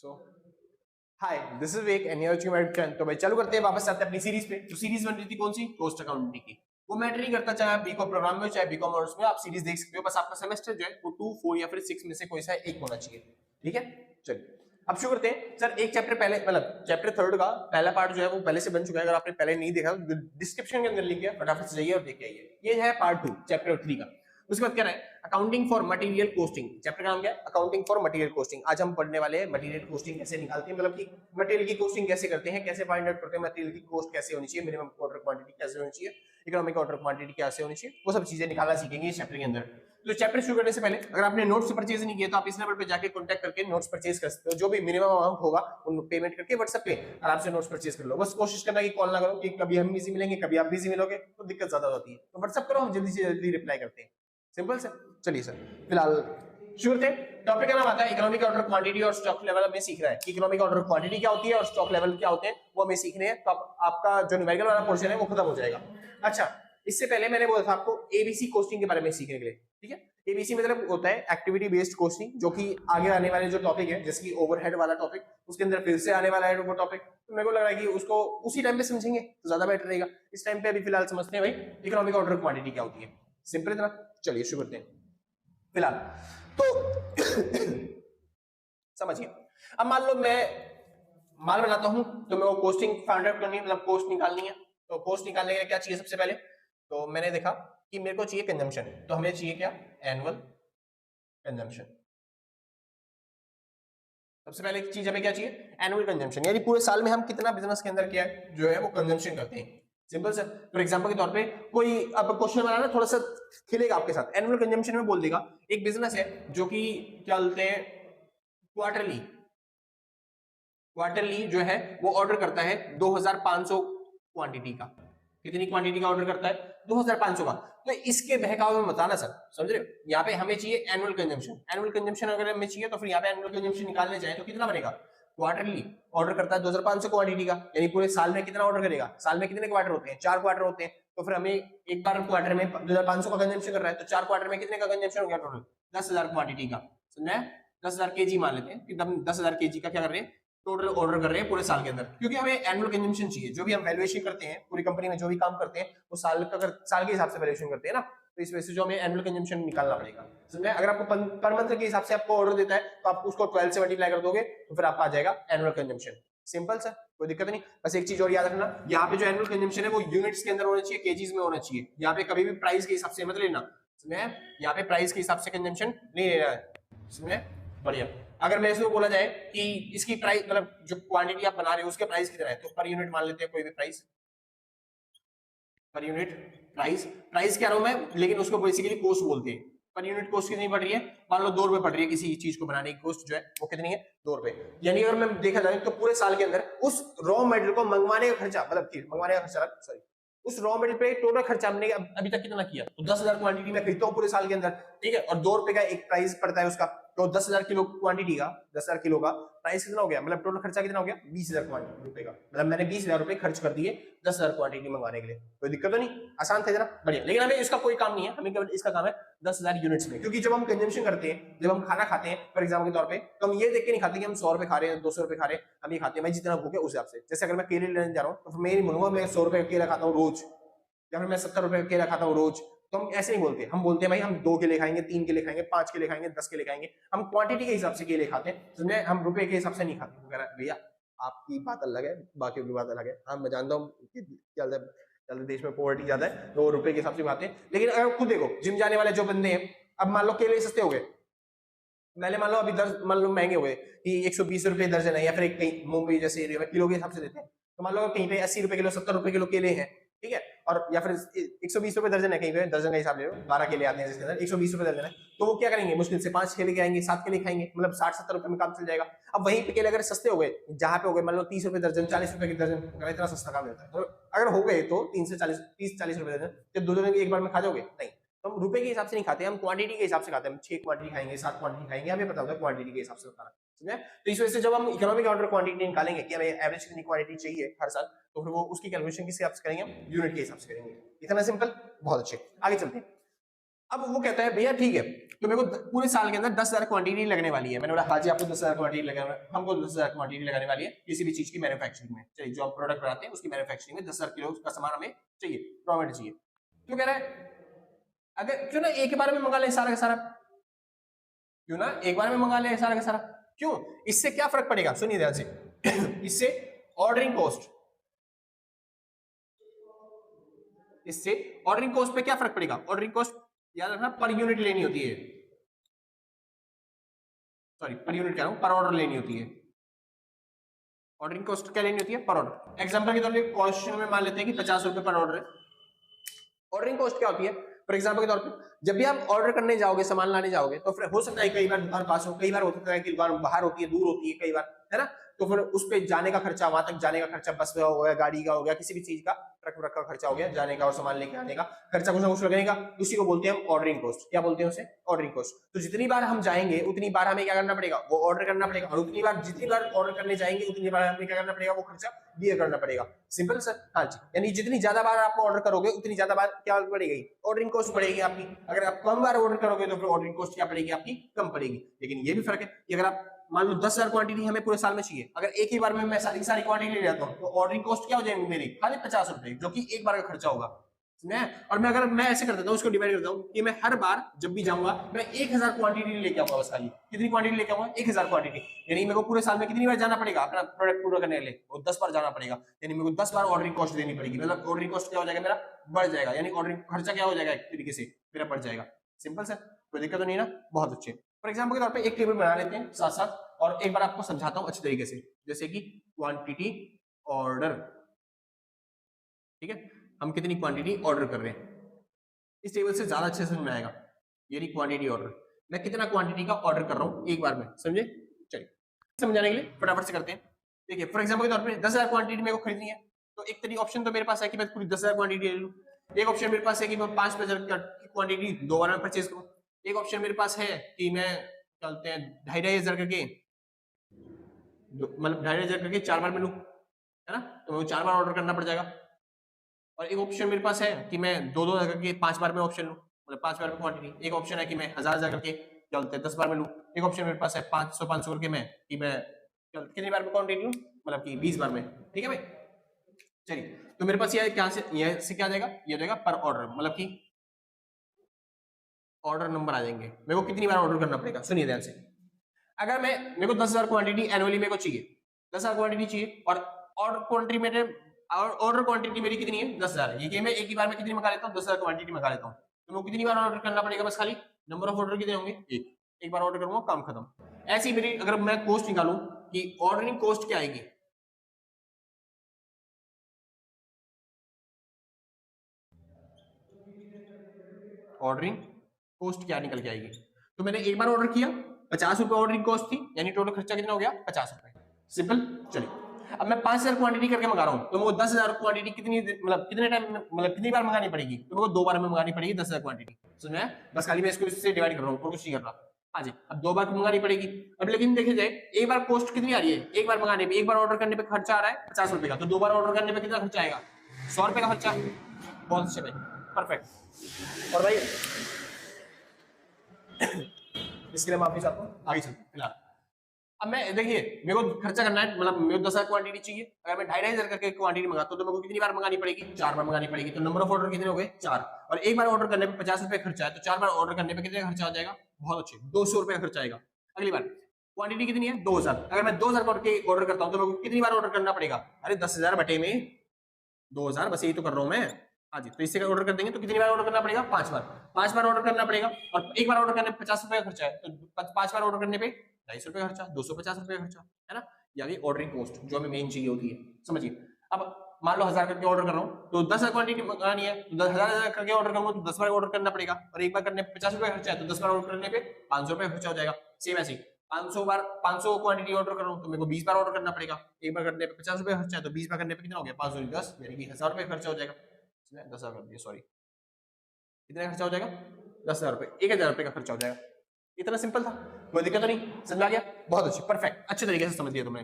So hi, this is Vivek and your mate 10। तो भाई चालू करते हैं, वापस आते हैं अपनी सीरीज पे। जो सीरीज बन रही थी कौन सी, कॉस्ट अकाउंटिंग की। वो मैटर नहीं करता चाहे आप बीकॉम प्रोग्राम में हो चाहे बीकॉम ऑनर्स में, आप सीरीज देख सकते हो। बस आपका सेमेस्टर जो है वो 2, 4 या फिर 6 में से कोई सा एक होना चाहिए। ठीक है, चलिए अब शुरू करते हैं। सर एक चैप्टर पहले, मतलब चैप्टर 3 का पहला पार्ट जो है वो पहले से बन चुका है। अगर आपने पहले नहीं देखा तो डिस्क्रिप्शन के अंदर लिंक है, फटाफट से जाइए और देख के आइए। ये है पार्ट 2 चैप्टर 3 का। उसके बाद क्या है, accounting for material costing. Chapter का नाम क्या है, अकाउंटिंग फॉर मटेरियल कोस्टिंग। आज हम पढ़ने वाले हैं मटेरियल कोस्टिंग कैसे निकालते हैं, मतलब कि मटेरियल की कोस्टिंग कैसे करते हैं, कैसे फाइंड आउट करते हैं मटेरियल की कॉस्ट कैसे होनी चाहिए, मिनिमम ऑर्डर क्वांटिटी कैसे होनी चाहिए, इकोनॉमिक ऑर्डर क्वांटिटी कैसे होनी चाहिए, वो सब चीजें निकालना सीखेंगे इस चैप्टर के अंदर। तो चैप्टर शुरू करने से पहले अगर आपने नोट्स परचेज नहीं किए तो आप इस नंबर पे जाके कांटेक्ट करके नोट्स परचेज कर सकते हो। जो भी मिनिमम अमाउंट होगा उन पेमेंट करके व्हाट्सएप पे आराम से नोट्स परचेज कर लो। बस कोशिश करना कि कॉल ना करो, कि कभी हम बिजी मिलेंगे कभी आप बिजी मिलोगे तो दिक्कत ज्यादा होती है। तो व्हाट्सएप करो, हम जल्दी से जल्दी रिप्लाई करते हैं। सिंपल से। चलिए सर फिलहाल शुरू करते हैं। टॉपिक का नाम आता है इकोनॉमिक ऑर्डर क्वांटिटी और स्टॉक लेवल। हमें सीख रहा है कि इकोनॉमिक ऑर्डर क्वांटिटी क्या होती है और स्टॉक लेवल क्या होते हैं, वो हमें सीखने हैं। तो आपका जो न्यूमेरिकल वाला पोर्शन है वो खत्म हो जाएगा। अच्छा, इससे पहले मैंने बोला था आपको एबीसी कोस्टिंग के बारे में सीखने के लिए। ठीक है, एबीसी मतलब होता है एक्टिविटी बेस्ड कोस्टिंग, जो कि आगे आने वाले जो टॉपिक है जैसे कि ओवरहेड वाला टॉपिक, उसके अंदर फिर से आने वाला है वो टॉपिक। तो मेरे को लग रहा है कि उसको उसी टाइम पे समझेंगे तो ज्यादा बेटर रहेगा। इस टाइम पे अभी फिलहाल समझते हैं भाई इकोनॉमिक ऑर्डर क्वांटिटी क्या होती है। सिंपल इतना। चलिए शुरू करते हैं फिलहाल तो समझिए। अब मान लो मैं माल बनाता हूं तो मैं वो कोस्टिंग फाइंड आउट करनी है, मतलब कॉस्ट निकालनी है। तो कॉस्ट निकालने के लिए क्या चाहिए सबसे पहले, तो मैंने देखा कि मेरे को चाहिए कंजम्पशन। तो हमें चाहिए क्या, एनुअल कंजम्पशन। सबसे पहले चीज हमें क्या चाहिए, एनुअल कंजम्पशन, यानी पूरे साल में हम कितना बिजनेस के अंदर क्या है जो है वो कंजम्पशन करते हैं। Simple sir. फॉर एग्जांपल के तौर पे कोई अब क्वेश्चन बनाना थोड़ा सा खेलेगा आपके साथ। एनुअल कंजम्पशन में बोल देगा एक बिजनेस है जो कि क्या बोलते हैं क्वार्टरली, क्वार्टरली जो है वो ऑर्डर करता है 2500 क्वांटिटी का। कितनी क्वांटिटी का ऑर्डर करता है, 2500 का। तो इसके बहकावे में बताना सर, समझ रहे हो। यहाँ पे हमें चाहिए एनुअल कंजम्पशन। एनुअल कंजम्पशन अगर हमें चाहिए तो फिर यहाँ पे एनुअल कंजम्पशन निकालने जाए तो कितना बनेगा, क्वार्टरली ऑर्डर करता है 2500 क्वांटिटी का, यानी पूरे साल में कितना ऑर्डर करेगा। साल में कितने क्वार्टर होते हैं, 4 क्वार्टर होते हैं। तो फिर हमें एक बार क्वार्टर में 2500 का कंजम्पशन कर रहा है, तो 4 क्वार्टर में कितने का कंजम्पशन हो गया टोटल, 10,000 क्वांटिटी का। समझे, 10,000 केजी मान लेते हैं कि 10,000 केजी का क्या कर रहे हैं, टोटल ऑर्डर कर रहे हैं पूरे साल के अंदर। क्योंकि हमें एनुअल कंजम्पशन चाहिए। जो भी हम वैल्यूएशन करते हैं पूरी कंपनी में, जो भी काम करते हैं वो साल का, साल के हिसाब से वैल्यूएशन करते हैं ना। तो इस वजह से जो हमें एनुअल कंजम्पशन निकालना पड़ेगा। समझे, अगर आपको पर मंथ के हिसाब से आपको ऑर्डर देता है तो आप उसको 12 से मल्टीप्लाई कर दोगे तो फिर आपका आ जाएगा एनुअल कंजम्पशन। सिंपल सर, कोई दिक्कत नहीं। बस एक चीज और याद रखना, यहाँ पे जो एनुअल कंजम्पशन है वो यूनिट्स के अंदर होना चाहिए, केजीज में होना चाहिए। यहाँ पे कभी भी प्राइस के हिसाब से मत लेना। समझे, यहाँ पे प्राइस के हिसाब से कंजम्पशन नहीं लेना है। समझे, बढ़िया। अगर मैं इसको बोला जाए कि इसकी प्राइस, मतलब जो क्वांटिटी आप बना रहे हो उसके प्राइस कितना है, तो पर यूनिट मान लेते हैं कोई भी price, per unit price. Price क्या रहा हूं मैं, लेकिन उसको बेसिकली कॉस्ट बोलते हैं। पर यूनिट कॉस्ट कितनी पड़ रही है, मान लो 2 रुपए पड़ रही है किसी चीज को बनाने की कॉस्ट जो है वो कितनी है, 2 रुपए। यानी अगर मैं देखा जाए तो पूरे साल के अंदर उस रॉ मटेरियल को मंगवाने का खर्चा, मतलब मंगवाने का खर्चा, सॉरी, उस रॉ मटेरियल पे टोटल खर्चा हमने अभी तक कितना किया, तो 10,000 क्वांटिटी में खरीदता हूँ पूरे साल के अंदर। ठीक है, और 2 रुपए का एक प्राइस पड़ता है उसका, तो 10,000 किलो क्वांटिटी का, 10,000 किलो का प्राइस कितना हो गया, मतलब टोटल खर्चा कितना हो गया, 20,000 रुपए का। मतलब मैंने 20,000 रुपए खर्च कर दिए 10,000 क्वांटिटी मंगवाने के लिए। कोई दिक्कत तो नहीं, आसान था जरा, बढ़िया। लेकिन हमें इसका कोई काम नहीं है, हमें केवल इसका काम है 10,000 यूनिट्स में। क्योंकि जब हम कंजम्पशन करते हैं, जब हम खाना खाते हैं फॉर एग्जाम्पल के तौर पे, तो हम ये देख के नहीं खाते कि हम 100 रुपए खा रहे हैं 200 रुपए खा रहे हैं। हम ये खाते हैं भाई जितना भूख है उस हिसाब से। जैसे अगर मैं केले लेने जा रहा हूँ तो मैं नहीं बोलूंगा मैं 100 रुपए केला खाता हूँ रोज, या फिर मैं 70 रुपए केला खाता हूँ रोज। तो हम ऐसे नहीं बोलते, हम बोलते हैं भाई हम 2 केले खाएंगे, 3 केले खाएंगे, 5 केले खाएंगे, 10 केले खाएंगे। हम क्वांटिटी के हिसाब से केले खाते हैं, समझे, हम रुपए के हिसाब से नहीं खाते। भैया आपकी बात अलग है, बाकियों की बात अलग है। हाँ मैं जानता हूँ चलते देश में पॉवर्टी ज्यादा है, तो रुपए के हिसाब से खाते हैं। लेकिन अगर खुद देखो जिम जाने वाले जो बंदे हैं, अब मान लो केले सस्ते हो गए, मैंने मान लो अभी मान लो महंगे हो गए कि 120 रुपए दर्जन है, या फिर कहीं मुंबई जैसे एरिया में किलो के हिसाब से देते हैं। तो मान लो कहीं पे 80 रुपए किलो, 70 रुपए किलो केले हैं, ठीक है, और या फिर 120 रुपए दर्जन है, कहीं पे दर्जन का हिसाब ले लो, 12 केले आते हैं जिसके अंदर 120 रुपए दर्जन है। तो वो क्या करेंगे, मुश्किल से 5 केले खाएंगे, 7 केले खाएंगे, मतलब 60-70 रुपए में काम चल जाएगा। अब वहीं पे केले अगर सस्ते हो गए, जहां पे हो गए मान लो 30 रुपए दर्जन, 40 रुपए की दर्जन, इतना सस्ता काम मिलता है। तो अगर हो गए तो 3 से 40, 30-40 रुपए दर्जन, तो 2 दिन एक बार में खा जाओगे, नहीं। तो हम रुपए के हिसाब से नहीं खाते, हम क्वांटिटी के हिसाब से खाते हैं। हम 6 क्वांटिटी खाएंगे, 7 क्वांटिटी खाएंगे, हमें पता होता है क्वांटिटी के हिसाब से खाना। समझे, तो इस वजह से जब हम इकोनॉमिक ऑर्डर क्वांटिटी निकालेंगे कि हमें एवरेज कितनी क्वांटिटी चाहिए हर साल, तो फिर वो उसकी कैलकुलेशन किस हिसाब से करेंगे, यूनिट के हिसाब से करेंगे। इतना सिंपल, बहुत अच्छे। आगे चलते हैं। अब वो कहता है भैया ठीक है, तो मेरे को पूरे साल के अंदर 10,000 क्वांटिटी लगने वाली है। मैंने बोला हाँ जी, आपको 10,000 क्वांटिटी लगाना, हमको 10,000 क्वांटिटी लगाने वाली है किसी भी चीज की मैन्युफैक्चरिंग में। चलिए, जो हम प्रोडक्ट बनाते हैं उसकी मैन्युफैक्चरिंग में 10,000 किलो का सामान हमें चाहिए, रॉ मटेरियल चाहिए। तो कह रहा है अगर क्यों ना एक बार में मंगा ले सारा का सारा, क्यों ना एक बार में मंगा ले सारा का सारा। क्यों? इससे क्या फर्क पड़ेगा, सुनिए ध्यान से। इससे ऑर्डरिंग कॉस्ट, इससे ऑर्डरिंग कॉस्ट पे क्या फर्क पड़ेगा? ऑर्डरिंग कॉस्ट याद रखना पर यूनिट लेनी होती है, सॉरी पर यूनिट कह रहा हूं, पर ऑर्डर लेनी होती है। ऑर्डरिंग कॉस्ट क्या लेनी होती है? पर ऑर्डर। एग्जांपल के तौर पे क्वेश्चन में मान लेते हैं कि 50 रुपए पर ऑर्डर है। ऑर्डरिंग कॉस्ट क्या होती है? फॉर एग्जांपल के तौर पे जब भी आप ऑर्डर करने जाओगे, सामान लाने जाओगे, तो फिर हो सकता है कई बार दुकान पास हो, कई बार होता है कि दुकान बाहर होती है, दूर होती है कई बार, है ना? तो फिर उस पे जाने का खर्चा, वहां तक जाने का खर्चा, बस का हो गया, गाड़ी का हो गया, किसी भी चीज का, ट्रक व्रक का खर्चा हो गया, जाने का और सामान लेके आने का खर्चा कुछ ना कुछ लगेगा, उसी को बोलते हैं हम ऑर्डरिंग कॉस्ट। क्या बोलते हैं उसे? Ordering cost. तो जितनी बार हम जाएंगे उतनी बार हमें क्या करना पड़ेगा? वो ऑर्डर करना पड़ेगा, और उतनी बार जितनी बार ऑर्डर करने जाएंगे उतनी बार हमें क्या करना पड़ेगा? वो खर्चा बियर करना पड़ेगा। Simple sir? हाँ जी, यानी जितनी ज्यादा बार आप ऑर्डर करोगे उतनी ज्यादा बार क्या बढ़ेगी? ऑर्डरिंग कॉस्ट बढ़ेगी आपकी। अगर आप कम बार ऑर्डर करोगे तो फिर ऑर्डरिंग कॉस्ट क्या पड़ेगी? आपकी कम पड़ेगी। लेकिन ये भी फर्क है कि अगर आप मान लो 10,000 क्वांटिटी हमें पूरे साल में चाहिए, अगर एक ही बार में मैं सारी क्वांटिटी ले जाता हूँ तो ऑर्डरिंग कॉस्ट क्या हो जाएगी मेरी? खाली 50 रुपए, जो कि एक बार का खर्चा होगा। और मैं अगर मैं ऐसे कर देता हूँ, उसको डिवाइड करता हूँ कि मैं हर बार जब भी जाऊंगा मैं 1000 क्वांटिटी लेके आऊंगा बस। खाली कितनी क्वांटिटी लेके आऊंगा? 1000 क्वांटिटी। यानी मेरे को पूरे साल में कितनी बार जाना पड़ेगा अपना प्रोडक्ट पूरा करने के लिए? वो 10 बार जाना पड़ेगा। यानी मेरे को 10 बार ऑर्डरिंग कॉस्ट देनी पड़ेगी। मतलब ऑर्डरिंग कॉस्ट क्या हो जाएगा? मेरा बढ़ जाएगा। यानी ऑर्डरिंग खर्चा क्या हो जाएगा? एक तरीके से मेरा बढ़ जाएगा। सिंपल सर, कोई दिक्कत तो नहीं ना? बहुत अच्छे। फॉर एग्जाम्पल के तौर पर एक टेबल बना लेते हैं साथ साथ, और एक बार आपको समझाता हूँ अच्छी तरीके से। जैसे कि क्वांटिटी ऑर्डर, ठीक है, हम कितनी क्वांटिटी ऑर्डर कर रहे हैं, इस टेबल से ज्यादा अच्छे से समझ में आएगा। ये रही क्वांटिटी ऑर्डर, मैं कितना क्वांटिटी का ऑर्डर कर रहा हूँ एक बार में, समझे? चलिए समझाने के लिए फटाफट से करते हैं। देखिए फॉर एग्जाम्पल के तौर पे 10,000 क्वांटिटी मेरे को खरीदनी है, तो एक तरीके ऑप्शन तो मेरे पास है कि मैं पूरी 10,000 क्वांटिटी ले लूँ। एक ऑप्शन मेरे पास है कि मैं 5,000 क्वांटिटी 2 बार में परचेज करूँ। एक ऑप्शन मेरे पास है कि मैं चलते हैं 2,500 करके, मतलब 2,500 करके 4 बार में लूँ, है ना? तो मुझे 4 बार ऑर्डर करना पड़ जाएगा। और एक ऑप्शन मेरे पास है कि मैं 2,200 करके 5 बार में ऑप्शन लूँ, मतलब 5 बार में क्वांटिटी। एक ऑप्शन है कि मैं 1,000 करके चलते 10 बार में लूँ। एक ऑप्शन मेरे पास है 500 करके मैं कि मैं कितनी बार में क्वांटिटी लूँ, मतलब कि 20 बार में। ठीक है भाई, चलिए तो मेरे पास ये क्या से ये से क्या आ जाएगा? ये जाएगा पर ऑर्डर, मतलब कि ऑर्डर नंबर आ जाएंगे। मेरे को कितनी बार ऑर्डर करना पड़ेगा, सुनिए ध्यान से। अगर मेरे को 10,000 क्वांटिटी एनुअली मेरे को चाहिए, 10,000 क्वांटिटी चाहिए, और ऑर्डर क्वांटिटी मेरे ऑर्डर क्वांटिटी मेरी कितनी है? 10,000 है। ये मैं एक ही बार में कितनी मंगा लेता हूँ? 10,000 क्वांटिटी मंगा लेता हूँ। तो मैं कितनी बार ऑर्डर करना पड़ेगा? बस खाली नंबर ऑफ ऑर्डर कितने होंगे? एक बार ऑर्डर करूंगा, काम खत्म। ऐसी मेरी अगर मैं कॉस्ट निकालूं कि ऑर्डरिंग कॉस्ट क्या आएगी, ऑर्डरिंग कॉस्ट क्या निकल के आएगी? तो मैंने एक बार ऑर्डर किया, 50 रुपए ऑर्डरिंग कॉस्ट थी, यानी टोटल खर्चा कितना हो गया? 50 रुपए। सिंपल। चलिए अब मैं 5,000 क्वांटिटी करके मंगा रहा हूँ, तो मेरे को 10,000 क्वांटिटी कितनी, मतलब कितने टाइम, मतलब कितनी बार मंगानी पड़ेगी? तो मेरे को 2 बार में मंगानी पड़ेगी 10,000 क्वांटिटी। समझ में? बस खाली मैं इसको इससे डिवाइड कर रहा हूँ, और कुछ नहीं कर रहा। हाँ जी, अब 2 बार मंगानी पड़ेगी। अब लेकिन देखिए जाए एक बार कॉस्ट कितनी आ रही है? एक बार मंगाने पे, एक बार ऑर्डर करने पे खर्चा आ रहा है 50 रुपए का, तो 2 बार ऑर्डर करने पे कितना खर्चा आएगा? 100 रुपए का खर्चा। बहुत अच्छे भाई, परफेक्ट। और भाई इसके लिए माफी चाहता हूँ, आगे चलते फिलहाल। अब मैं देखिए मेरे को खर्चा करना है, मतलब मेरे को 10,000 क्वांटिटी चाहिए। अगर मैं 2,500 करके क्वांटिटी मंगाता हूँ तो मेरे को कितनी बार मंगानी पड़ेगी? 4 बार मंगानी पड़ेगी। तो नंबर ऑफ ऑर्डर कितने हो गए? 4। और एक बार ऑर्डर करने पे 50 रुपए खर्चा है, तो 4 बार ऑर्डर करने पे कितने खर्चा हो जाएगा? बहुत अच्छे, 200 रुपए का खर्चा आएगा। अगली बार क्वांटिटी कितनी है? 2,000। अगर मैं 2,000 करके ऑर्डर करता हूँ तो मेरे को कितनी बार ऑर्डर करना पड़ेगा? अरे 10,000 बटे में 2,000, बस यही तो कर रहा हूँ मैं। हाँ जी, तो इससे ऑर्डर कर देंगे तो कितनी बार ऑर्डर करना पड़ेगा? 5 बार। 5 बार ऑर्डर करना पड़ेगा, और एक बार ऑर्डर करने पे 50 रुपए का खर्चा है, तो 5 बार ऑर्डर करने पे 250 रुपए खर्चा, 250 रुपए खर्चा, है ना? यानी ऑर्डरिंग कॉस्ट जो हमें मेन चाहिए होती है। समझिए, अब मान लो 1,000 करके ऑर्डर कर रहा हूँ, तो 10,000 क्वांटिटी मंगानी है, तो 10,000 करके ऑर्डर करूंगा तो 10 बार ऑर्डर करना पड़ेगा, और एक बार करने पे 50 रुपए खर्चा है, तो 10 बार ऑर्डर करने पे 500 रुपए खर्चा हो जाएगा। सेम ऐसे 500 क्वांटिटी ऑर्डर कर रहा हूँ तो मेरे को 20 बार ऑर्डर करना पड़ेगा। एक बार करने पे 50 रुपए खर्चा है, तो 20 बार करने पे कितना हो गया? 5 10, यानी कि 1,000 रुपए खर्चा हो जाएगा। 10,000 कर दिया, सॉरी, कितना खर्चा हो जाएगा? 10,000 रुपए, 1,000 रुपए का खर्चा हो जाएगा। इतना सिंपल था, कोई दिक्कत तो नहीं, समझ आ गया? बहुत अच्छी, परफेक्ट, अच्छे तरीके से समझ लिया तुमने।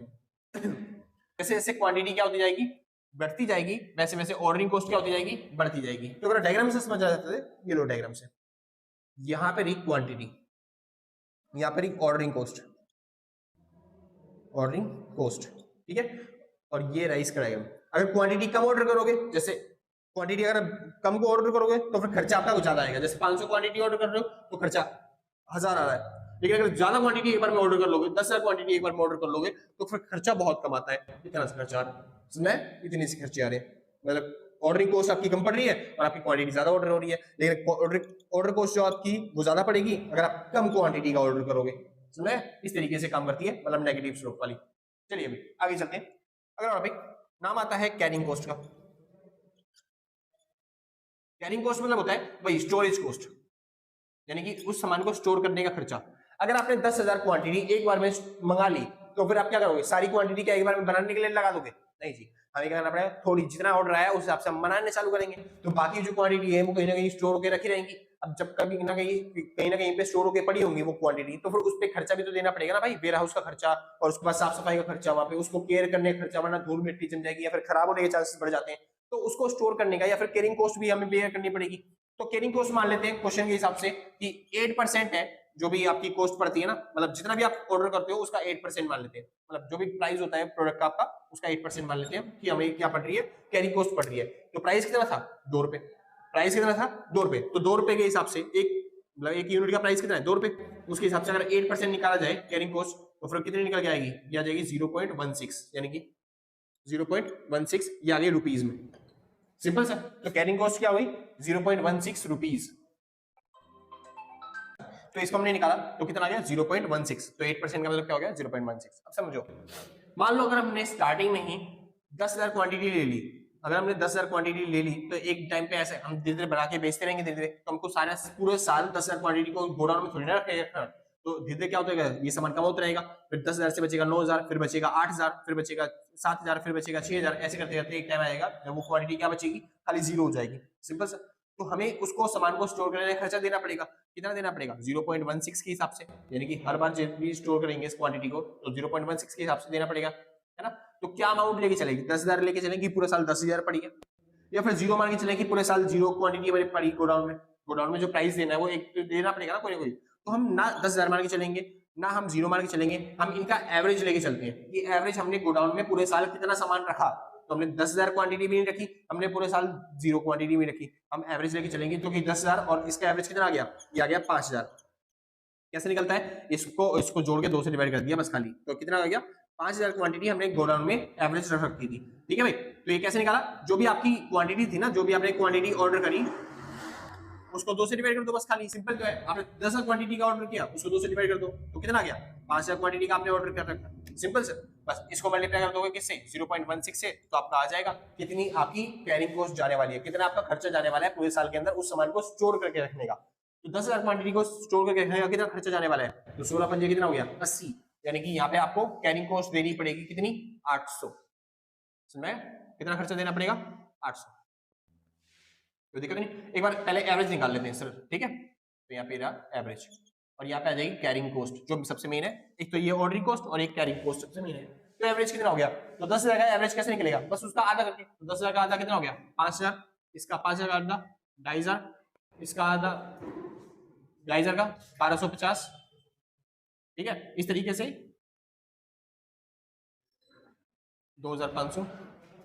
जैसे जैसे क्वांटिटी क्या होती जाएगी? बढ़ती जाएगी, वैसे वैसे ऑर्डरिंग कॉस्ट क्या होती जाएगी? बढ़ती जाएगी। तो अगर डायग्राम से समझ आ जाते थे, ये लो डायग्राम से। यहां पर एक क्वांटिटी, यहां पर एक ऑर्डरिंग कॉस्ट, ऑर्डरिंग कॉस्ट, ठीक है, और ये राइस का डायग्राम। अगर क्वांटिटी कम ऑर्डर करोगे, जैसे क्वांटिटी अगर कम को ऑर्डर करोगे तो फिर खर्चा आपका कुछ ज्यादा आएगा। जैसे 500 क्वांटिटी ऑर्डर कर रहे हो तो खर्चा 1000 आ रहा है, लेकिन अगर ज्यादा क्वांटिटी एक बार में ऑर्डर कर लोगे, 10,000 क्वांटिटी एक बार में ऑर्डर कर लोगे तो फिर खर्चा बहुत कम आता है। इतना सा खर्चा आ रहा है, इतने से खर्चे आ रहे हैं, मतलब ऑर्डरिंग कॉस्ट आपकी कम पड़ रही है और आपकी क्वांटिटी ज्यादा ऑर्डर हो रही है। लेकिन ऑर्डर कॉस्ट जो आपकी वो ज्यादा पड़ेगी अगर आप कम क्वांटिटी का ऑर्डर करोगे। समझ, इस तरीके से काम करती है, मतलब नेगेटिव स्लोप वाली। चलिए अभी आगे चलते हैं। अगला टॉपिक नाम आता है कैरिंग कॉस्ट का। कैरिंग कॉस्ट मतलब होता है भाई स्टोरेज कॉस्ट, यानी कि उस सामान को स्टोर करने का खर्चा। अगर आपने 10,000 क्वांटिटी एक बार में मंगा ली तो फिर आप क्या करोगे, सारी क्वांटिटी क्या एक बार में बनाने के लिए लगा दोगे? नहीं जी, हमें क्या करना पड़ेगा, थोड़ी जितना ऑर्डर आया उस हिसाब से हम बनाने चालू करेंगे। तो बाकी जो क्वांटिटी है वो कहीं ना कहीं स्टोर होकर रखी रहेंगी। अब जब कभी ना कहीं पे स्टोर होकर पड़ी होंगी वो क्वांटिटी, तो फिर उस पर खर्चा भी तो देना पड़ेगा ना भाई, वेयर हाउस का खर्चा, और उसके बाद साफ सफाई का खर्चा, वहां पे उसको केयर करने का खर्चा, वरना धूल मिट्टी जम जाएगी या फिर खराब होने के चांसेस बढ़ जाते हैं। तो उसको स्टोर करने का या फिर केयरिंग कॉस्ट भी हमें बेयर करनी पड़ेगी। तो केयरिंग कॉस्ट मान लेते हैं क्वेश्चन के हिसाब से कि 8% है जो भी आपकी कॉस्ट पड़ती है ना, मतलब जितना भी आप ऑर्डर करते हो उसका 8% मान लेते हैं, मतलब जो भी प्राइस होता है प्रोडक्ट का आपका उसका 8% मान लेते हैं कि हमें क्या पड़ रही है, कैरिंग कॉस्ट पड़ रही है। तो प्राइस कितना था, 2 रुपए। प्राइस कितना था, 2 रुपए। तो 2 रुपए के हिसाब से मतलब एक यूनिट का प्राइस कितना है, 2 रुपए। उसके हिसाब से अगर 8% निकाला जाए कैरिंग कॉस्ट तो फिर कितनी निकल के आएगी, ये आ जाएगी 0.16, यानी कि 0.16 ये आ गई रुपीज में। सिंपल सा। तो कैरिंग कॉस्ट क्या हुई, 0.16 रुपीज। तो इसको हमने निकाला तो कितना आ गया, 0.16। तो 8% का मतलब क्या हो गया, 0.16। अब समझो, मान लो अगर हमने स्टार्टिंग में ही 10,000 क्वांटिटी ले ली, अगर हमने 10,000 क्वांटिटी ले ली तो एक टाइम पे ऐसे हम धीरे धीरे बना के बेचते रहेंगे धीरे धीरे, तो हमको सारा पूरे साल 10,000 क्वांटिटी को गोडाउन में थोड़ी ना रखेगा। तो धीरे धीरे क्या होता है, ये सामान कम होता रहेगा, फिर 10,000 से बचेगा 9,000, फिर बचेगा 8,000, फिर बचेगा 7,000, फिर बचेगा 6,000, ऐसे करते करते एक टाइम आएगा जब वो क्वांटिटी क्या बचेगी, खाली जीरो हो जाएगी। सिंपल सा। तो हमें उसको सामान को स्टोर करने का खर्चा देना पड़ेगा। कितना देना पड़ेगा, 0.16 के हिसाब से, यानी कि हर बार जब भी स्टोर करेंगे इस क्वांटिटी को तो 0.16 के हिसाब से देना पड़ेगा, है ना। तो क्या अमाउंट लेके चलेगी, 10,000 लेके चलेंगी, पूरे साल 10,000 पड़ी है, या फिर जीरो मान के चलेंगे पूरे साल जीरो क्वांटिटी हमारी पड़ी गोडाउन में। गोडाउन में जो प्राइस देना है वो एक तो देना पड़ेगा ना कोई ना कोई। तो हम ना 10,000 मान के चलेंगे ना हम जीरो मान के चलेंगे, हम इनका एवरेज लेके चलते हैं कि एवरेज हमने गोडाउन में पूरे साल कितना सामान रखा। तो हमने 10,000 क्वांटिटी भी नहीं रखी, हमने पूरे साल जीरो क्वांटिटी भी रखी, हम एवरेज लेके चलेंगे। तो कि 10,000 और इसका एवरेज कितना आ गया, ये आ गया 5,000। कैसे निकलता है, इसको जोड़ के 2 से डिवाइड कर दिया बस खाली, तो कितना आ गया, 5,000 क्वांटिटी हमने गोडाउन में एवरेज रख रखी थी। ठीक है भाई, तो ये कैसे निकाला, जो भी आपकी क्वांटिटी थी ना, जो भी आपने क्वांटिटी ऑर्डर करी उसको 2 से डिवाइड कर दो बस खाली, सिंपल। तो है आपने 10,000 क्वांटिटी का ऑर्डर किया, उसको 2 से डिवाइड कर दो तो कितना आ गया, 5,000 क्वांटिटी का आपने ऑर्डर कर रखा, सिंपल से। बस इसको मल्टीप्लाई कर दोगे किससे, 0.16 से, तो आपका आ जाएगा कितनी आपकी कैरिंग कॉस्ट जाने वाली है, कितना आपका खर्चा जाने वाला है पूरे साल के अंदर उस सामान को स्टोर करके रखने का। तो 10,000 क्वांटिटी को स्टोर करके रखने का कितना खर्चा जाने वाला है, तो 16 पंजे कितना हो गया, 80। यानी कि यहाँ पे आपको कैरिंग कॉस्ट देनी पड़ेगी कितनी, 800। समझ, कितना खर्चा देना पड़ेगा, 800। कोई दिक्कत नहीं। एक बार पहले एवरेज निकाल लेते हैं सर, ठीक है। तो यहाँ पे रहा एवरेज और यहाँ पे आ जाएगी कैरिंग कॉस्ट जो सबसे मेन है। एक तो ये ऑर्डरिंग कॉस्ट और एक कैरिंग कॉस्ट सबसे मेन है। तो एवरेज कितना हो गया, तो 10,000 का एवरेज कैसे निकलेगा, बस उसका आधा करके। तो 10,000 का आधा कितना हो गया, 5,000, इसका 5,000 का आधा 2,500, इसका आधा 2,500 का 1,250। ठीक है, इस तरीके से 2,500।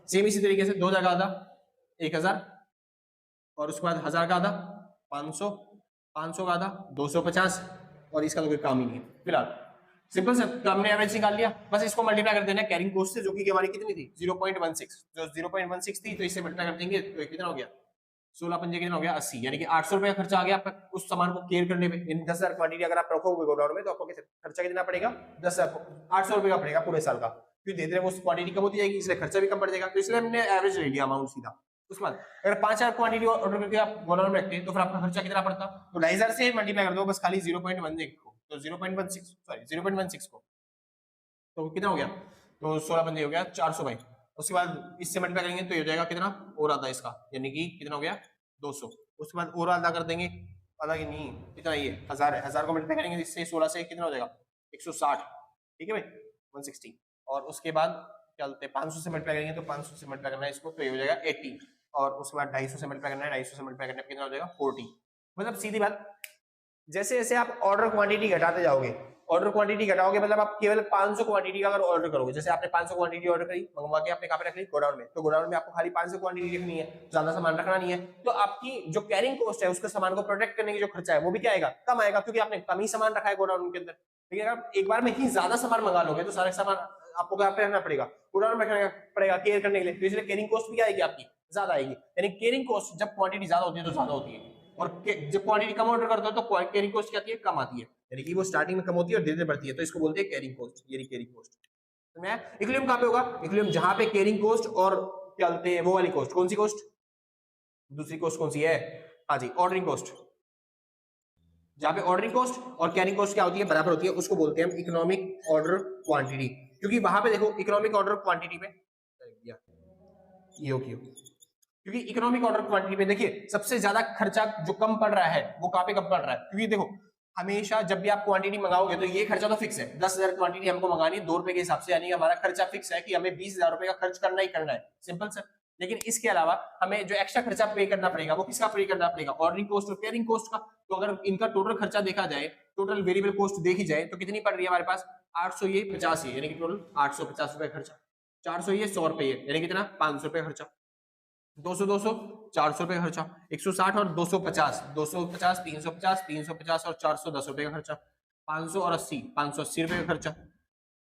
सेम इसी तरीके से 2,000 का आधा 1,000 और उसके बाद 1,000 का आधा 500, 500 का आधा 250 और इसका तो कोई काम ही नहीं है फिलहाल। सिंपल से, तो हमने एवरेज निकाल लिया, बस इसको मल्टीप्लाई कर देना कैरिंग कॉस्ट से, जो कि हमारी कितनी थी 0.16। जो 0.16 थी तो इससे मल्टीप्लाई कर देंगे तो कितना हो गया, 16 पंजे कितना हो गया, 80। यानी कि 800 रुपए का खर्चा आ गया आपका उस सामान को केयर करने में। इन 10,000 क्वांटिटी अगर आप रखोगे गोडाउन में तो आपको खर्चा कितना पड़ेगा, 800 रुपए का पड़ेगा पूरे साल का, क्योंकि धीरे धीरे वो क्वांटिटी कम होती जाएगी इसलिए खर्चा भी कम पड़ जाएगा। तो इसलिए हमने एवरेज ले लिया अमाउंट सीधा। उसके बाद अगर 5,000 क्वांटिटी ऑर्डर करके आप गोडाउन में रखते हैं तो फिर आपका खर्चा कितना पड़ता, तो 2,500 से मल्टीप्लाई कर दो बस खाली 0.16 को, तो 0.16 को, तो कितना हो गया, तो 16 पंजे हो गया 400 भाई। उसके बाद इससे मल्टीप्लाई करेंगे तो ये हो जाएगा कितना, और आधा इसका, यानी कि कितना हो गया 200। उसके बाद और आधा कर देंगे, आधा की नहीं कितना, ये 1,000 है, 1,000 को मल्टीप्लाई करेंगे इससे 16 से कितना हो जाएगा 160। ठीक है भाई, 160। और उसके बाद क्या बोलते हैं 500 से मल्टीप्लाई करेंगे तो 500 से मल्टीप्लाई करना है इसको तो ये हो जाएगा 80। और उसके बाद 250 से मल्टीप्लाई करना है, 250 से मल्टीप्लाई करने पर कितना हो जाएगा 40। मतलब सीधी बात जैसे जैसे आप ऑर्डर क्वांटिटी घटाते जाओगे, ऑर्डर क्वांटिटी घटाओगे मतलब आप केवल 500 क्वांटिटी का अगर ऑर्डर करोगे, जैसे आपने 500 क्वांटिटी ऑर्डर करी, मंगवा के आपने कहाँ पे रख ली, गोडाउन में, तो गोडाउन में आपको खाली 500 क्वांटिटी रखनी है, ज्यादा सामान रखना नहीं है, तो आपकी जो कैरिंग कॉस्ट है, उसका सामान को प्रोटेक्ट करने की जो खर्चा है वो भी क्या आएगा, कम आएगा, क्योंकि आपने कम ही सामान रखा है गोडाउन के अंदर। लेकिन अगर एक बार में ही ज्यादा सामान मंगा लोगे तो सारे सामान आपको क्या रखना पड़ेगा, गोडाउन में रखना पड़ेगा केयर करने के लिए, तो इसलिए कैरिंग कॉस्ट भी आएगी आपकी ज्यादा आएगी। यानी कैरिंग कॉस्ट जब क्वांटिटी ज्यादा होती है तो ज्यादा होती है, और जब क्वांटिटी कम ऑर्डर करते हो तो कैरिंग कॉस्ट क्या आती है, कम आती है, यानी कि वो स्टार्टिंग में कम होती है और धीरे धीरे बढ़ती है, तो इसको बोलते हैं कैरिंग कॉस्ट। ये कैरिंग कॉस्ट तो मैं इक्विलिब्रियम कहां पे होगा, इक्विलिब्रियम जहां पे कैरिंग कॉस्ट और क्या बोलते हैं वो वाली कॉस्ट, कौन सी कॉस्ट, दूसरी कॉस्ट कौन सी है, हाँ जी ऑर्डरिंग कॉस्ट, जहां पे ऑर्डरिंग कॉस्ट और कैरिंग कॉस्ट क्या होती है, बराबर होती है, उसको बोलते हैं हम इकोनॉमिक ऑर्डर क्वांटिटी। क्योंकि वहां पे देखो इकोनॉमिक ऑर्डर क्वांटिटी में क्योंकि इकोनॉमिक ऑर्डर क्वांटिटी में देखिए सबसे ज्यादा खर्चा जो कम पड़ रहा है वो कहां पे कम पड़ रहा है, क्योंकि देखो हमेशा जब भी आप क्वांटिटी मंगाओगे तो ये खर्चा तो फिक्स है, 10,000 क्वांटिटी हमको मंगानी है 2 रुपए के हिसाब से, यानी हमारा खर्चा फिक्स है कि हमें 20,000 रुपए का खर्च करना ही करना है, सिंपल सर। लेकिन इसके अलावा हमें जो एक्स्ट्रा खर्चा पे करना पड़ेगा वो किसका पे करना पड़ेगा, ऑर्डरिंग कॉस्ट और कैरिंग कॉस्ट का। तो अगर इनका टोटल खर्चा देखा जाए, टोटल वेरिएबल कॉस्ट देखी जाए तो कितनी पड़ रही है हमारे पास, 800 ये 50 यानी कि टोटल 850 रुपए खर्चा, 400 ये 100 रुपए यानी कितना 500 रुपए खर्चा, 200 200 400 रुपए का खर्चा, 160 और 250 250 350 350 और 410 रुपए का खर्चा, 500 और 80 580 रुपए का खर्चा,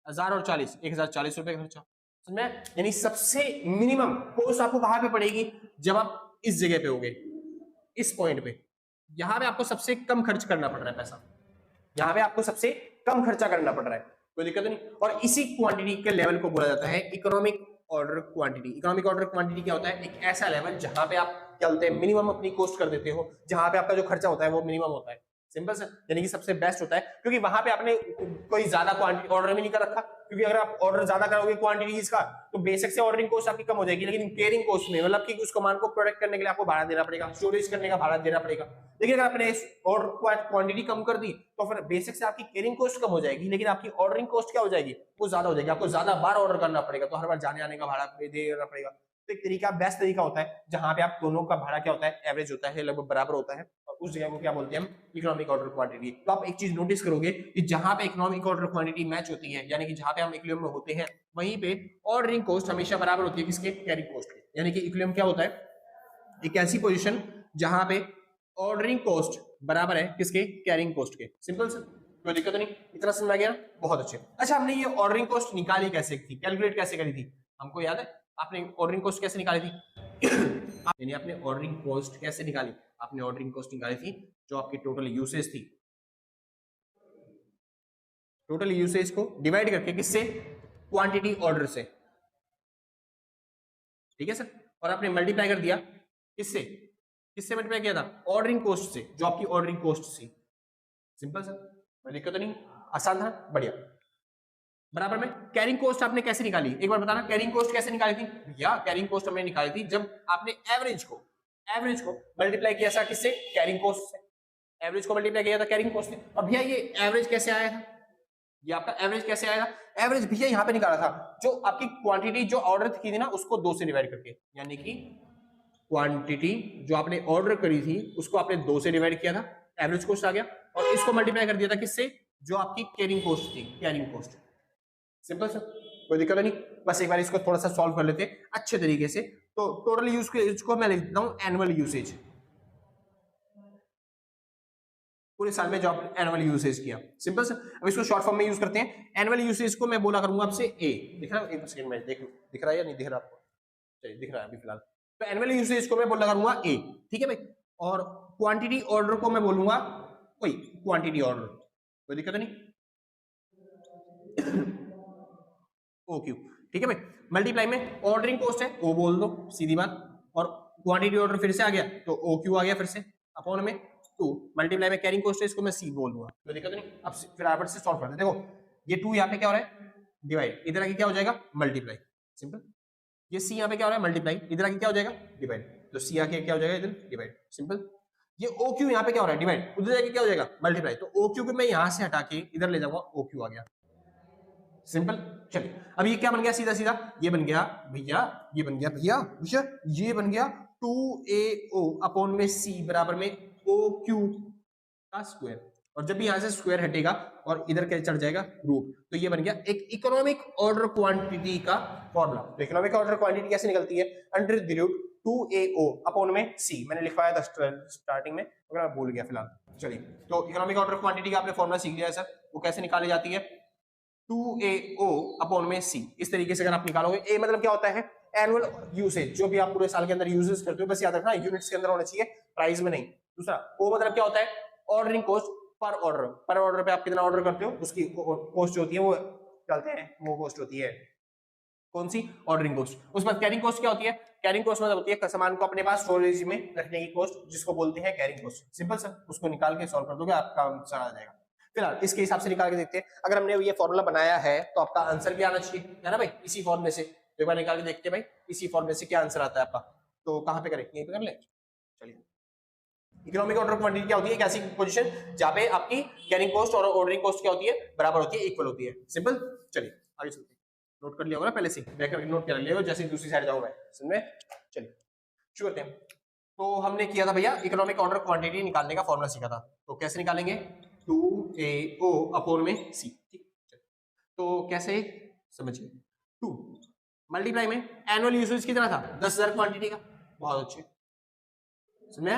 1000 और 40 1040 रुपए का खर्चा। समझ में? यानी सबसे मिनिमम कॉस्ट आपको कहां पे पड़ेगी, जब आप इस जगह पे होगे, इस पॉइंट पे, यहां पे आपको सबसे कम खर्च करना पड़ रहा है पैसा, यहां पे आपको सबसे कम खर्चा करना पड़ रहा है, कोई दिक्कत नहीं। और इसी क्वांटिटी के लेवल को बोला जाता है economic order quantity. Economic order quantity क्या होता है, एक ऐसा लेवल जहां पे आप क्या बोलते हैं मिनिमम अपनी कॉस्ट कर देते हो, जहां पे आपका जो खर्चा होता है वो मिनिमम होता है, सिंपल सर, यानी कि सबसे बेस्ट होता है, क्योंकि वहां पे आपने कोई ज्यादा क्वांटिटी ऑर्डर भी नहीं कर रखा, क्योंकि अगर आप ऑर्डर ज्यादा करोगे क्वांटिटीज का तो बेसिक से ऑर्डरिंग कॉस्ट आपकी कम हो जाएगी, लेकिन केयरिंग कॉस्ट में मतलब कि उस सामान को प्रोटेक्ट करने के लिए आपको भाड़ा देना पड़ेगा, स्टोरेज करने का भाड़ा देना पड़ेगा। लेकिन अगर आपने ऑर्डर क्वांटिटी कम कर दी तो फिर बेसिक से आपकी केयरिंग कॉस्ट कम हो जाएगी, लेकिन आपकी ऑर्डरिंग कॉस्ट क्या हो जाएगी, वो ज्यादा हो जाएगी, आपको ज्यादा बार ऑर्डर करना पड़ेगा, तो हर बार जाने आने का भाड़ा देना पड़ेगा। तो एक तरीका बेस्ट तरीका होता है जहां पे आप दोनों का भाड़ा क्या होता है, एवरेज होता है, लगभग बराबर होता है, और उस जगह को क्या बोलते हैं हम, इकोनॉमिक ऑर्डर क्वांटिटी। तो आप एक चीज नोटिस करोगे कि जहां पे इकोनॉमिक ऑर्डर क्वांटिटी मैच होती है, यानी कि जहां पे हम इक्विलिब्रियम में होते हैं, वहीं पे ऑर्डरिंग कॉस्ट हमेशा बराबर होती है किसके, कैरिंग कॉस्ट के। यानी कि इक्विलिब्रियम क्या होता है, एक ऐसी पोजीशन जहां पे ऑर्डरिंग कॉस्ट बराबर है किसके, कैरिंग कॉस्ट के, सिंपल सर, कोई दिक्कत नहीं, इतना समझ आ गया, बहुत अच्छे। अच्छा हमने ये ऑर्डरिंग कॉस्ट निकाली कैसे थी, कैलकुलेट कैसे करी थी, हमको याद है आपने ऑर्डरिंग कॉस्ट कैसे निकाली थी यानी आपने ऑर्डरिंग कॉस्ट कैसे निकाली, आपने ऑर्डरिंग कॉस्ट निकाली थी जो आपकी टोटल यूसेज थी, टोटल यूसेज को डिवाइड करके किससे, क्वांटिटी ऑर्डर से, ठीक है सर, और आपने मल्टीप्लाई कर दिया किससे, किससे मल्टीप्लाई किया था, ऑर्डरिंग कॉस्ट से, जो आपकी ऑर्डरिंग कॉस्ट थी, सिंपल सर, कोई दिक्कत नहीं, आसान था, बढ़िया। बराबर में कैरिंग कॉस्ट आपने कैसे निकाली, एक बार बताना, कैरिंग कॉस्ट कैसे निकाली थी भैया, कैरिंग कॉस्ट हमने निकाली थी जब आपने एवरेज को मल्टीप्लाई किया था किससे, कैरिंग कॉस्ट से, एवरेज को मल्टीप्लाई किया था कैरिंग कॉस्ट से। और भैया ये एवरेज कैसे आया था, ये आपका एवरेज कैसे आया था, एवरेज भैया यहाँ पे निकाला था, जो आपकी क्वांटिटी जो ऑर्डर की थी ना उसको 2 से डिवाइड करके, यानी कि क्वांटिटी जो आपने ऑर्डर करी थी उसको आपने 2 से डिवाइड किया था, एवरेज कॉस्ट आ गया, और इसको मल्टीप्लाई कर दिया था किससे, जो आपकी कैरिंग कॉस्ट थी, कैरिंग कॉस्ट, सिंपल सर, कोई दिक्कत नहीं। बस एक बार इसको थोड़ा सा सॉल्व कर लेते हैं अच्छे तरीके से। तो टोटल यूज को मैं लिख देता हूं एनुअल यूसेज, पूरे साल में जो आप एनुअल यूसेज किया, सिंपल सर। अब इसको शॉर्ट फॉर्म में यूज करते हैं, एनुअल यूसेज को मैं बोला करूंगा आपसे ए, दिख रहा है, एक सेकंड में देख लो दिख रहा है या नहीं दिख रहा आपको, चलिए दिख रहा है अभी फिलहाल। तो एनुअल यूसेज को मैं बोला करूंगा ए, ठीक है भाई, और क्वांटिटी ऑर्डर को मैं बोलूंगा कोई क्वांटिटी ऑर्डर, कोई दिक्कत नहीं ओक्यू, ठीक है भाई। मल्टीप्लाई में ऑर्डरिंग कॉस्ट है ओ बोल दो, सीधी बात, और क्वांटिटी ऑर्डर फिर से आ गया तो ओ क्यू आ गया फिर से, अपॉन में 2, मल्टीप्लाई में कैरिंग कॉस्ट है इसको मैं सी बोल दूंगा, कोई दिक्कत नहीं। अब फटाफट से सॉल्व करते हैं, देखो ये 2 यहाँ पे क्या हो रहा है, डिवाइड, इधर आके क्या हो जाएगा, मल्टीप्लाई, सिंपल। ये सी यहाँ पे क्या हो रहा है, मल्टीप्लाई, इधर आके क्या हो जाएगा, डिवाइड, तो सी आके क्या हो जाएगा इधर, डिवाइड, सिंपल। ये ओ क्यू यहाँ पे क्या हो रहा है, डिवाइड, उधर जाके क्या हो जाएगा, मल्टीप्लाई, तो ओ क्यू को मैं यहाँ से हटा के इधर ले जाऊंगा, ओ क्यू आ गया, सिंपल। चलिए अब ये क्या बन गया, सीधा सीधा ये बन गया भैया, ये बन गया भैया भैया, ये बन गया 2AO अपॉन में सी बराबर में OQ, का स्क्वायर, और जब भी यहां से स्क्वायर हटेगा और इधर क्या चढ़ जाएगा रूट, तो ये बन गया एक इकोनॉमिक ऑर्डर क्वांटिटी का फॉर्मूला। तो इकोनॉमिक ऑर्डर क्वांटिटी कैसे निकलती है, under the root 2AO upon में C, मैंने लिखवाया था स्टार्टिंग में मगर मैं भूल गया फिलहाल। चलिए, तो इकोनॉमिक ऑर्डर क्वांटिटी का आपने फॉर्मूला सीख लिया है सर, वो कैसे निकाली जाती है, 2AO अपॉन में C। इस तरीके से अगर आप निकालोगे, ए मतलब क्या होता है, एनुअल यूसेज, जो भी आप पूरे साल के अंदर यूजेस करते हो, बस याद रखना यूनिट्स के अंदर होना चाहिए, प्राइस में नहीं। दूसरा ओ मतलब क्या होता है, ऑर्डरिंग कॉस्ट पर ऑर्डर, पर ऑर्डर पे आप कितना ऑर्डर करते हो उसकी कॉस्ट जो होती है वो डालते हैं, वो कॉस्ट होती है कौन सी, ऑर्डरिंग कॉस्ट। उसके बाद कैरिंग कॉस्ट क्या होती है, कैरिंग कॉस्ट मतलब होती है सामान को अपने पास स्टोरेज में रखने की कॉस्ट, जिसको बोलते हैं कैरिंग कॉस्ट। सिंपल सर, उसको निकाल के सॉल्व कर दोगे आपका आंसर आ जाएगा। फिलहाल इसके हिसाब से निकाल के देखते हैं, अगर हमने ये फॉर्मूला बनाया है तो आपका आंसर भी आना चाहिए, है ना भाई, इसी फॉर्म में से। एक बार निकाल के देखते हैं भाई इसी फॉर्म में से क्या आंसर आता है आपका। तो कहां पे करें, यहीं पे कर ले। चलिए, इकोनॉमिक ऑर्डर क्वांटिटी क्या होती है, एक ऐसी पोजीशन जहां पे आपकी कैरिंग कॉस्ट और ऑर्डरिंग कॉस्ट क्या होती है, बराबर होती है, इक्वल होती है। सिंपल। चलिए आगे चलते हैं, नोट कर लिया होगा ना पहले से, मैं करके नोट कर लिया जैसे दूसरी साइड जाऊंगा समझ में। चलिए शुरू करते हैं। तो हमने किया था भैया इकोनॉमिक ऑर्डर क्वांटिटी निकालने का फॉर्मूला सीखा था, तो कैसे निकालेंगे, 2AO अपॉन में C। ठीक, तो कैसे समझिए, 2 मल्टीप्लाई में एनुअल यूसेज कितना था, 10,000 क्वांटिटी का, बहुत अच्छे समझे,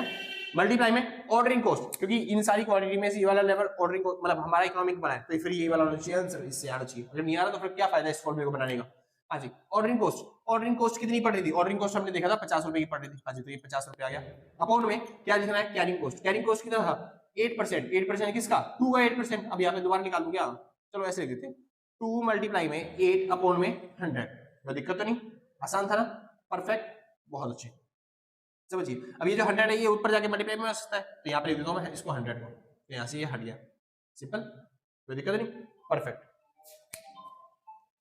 मल्टीप्लाई में ऑर्डरिंग कॉस्ट, क्योंकि इन सारी क्वांटिटी में से ये वाला लेवल ऑर्डरिंग मतलब हमारा इकोनॉमिक बना है, तो फिर ये वाला होना चाहिए आंसर, इससे आना चाहिए, अगर नहीं आ रहा तो फिर क्या फायदा इस फॉर्मूले को बनाने का। हाँ जी, ऑर्डरिंग कॉस्ट कितनी पड़ रही थी, ऑर्डरिंग कॉस्ट हमने देखा था 50 रुपए की पड़ रही थी। हाँ जी, तो ये 50 रुपए आ गया। अपॉन में क्या लिखना है, कैरिंग कॉस्ट कितना था, 8%, 8% किसका, 2 का 8%। अब यहाँ पे दोबारा निकाल दूं क्या, चलो ऐसे लिख देते हैं, 2 मल्टीप्लाई में 8 अपॉन में 100, कोई दिक्कत तो नहीं, आसान था ना, परफेक्ट, बहुत अच्छे। समझिए, अब ये जो 100 है ये ऊपर जाके मल्टीप्लाई में हो सकता है, तो यहाँ पे लिख देता हूँ मैं इसको 100 को, तो यहाँ से ये हट गया, सिंपल, कोई दिक्कत नहीं, परफेक्ट।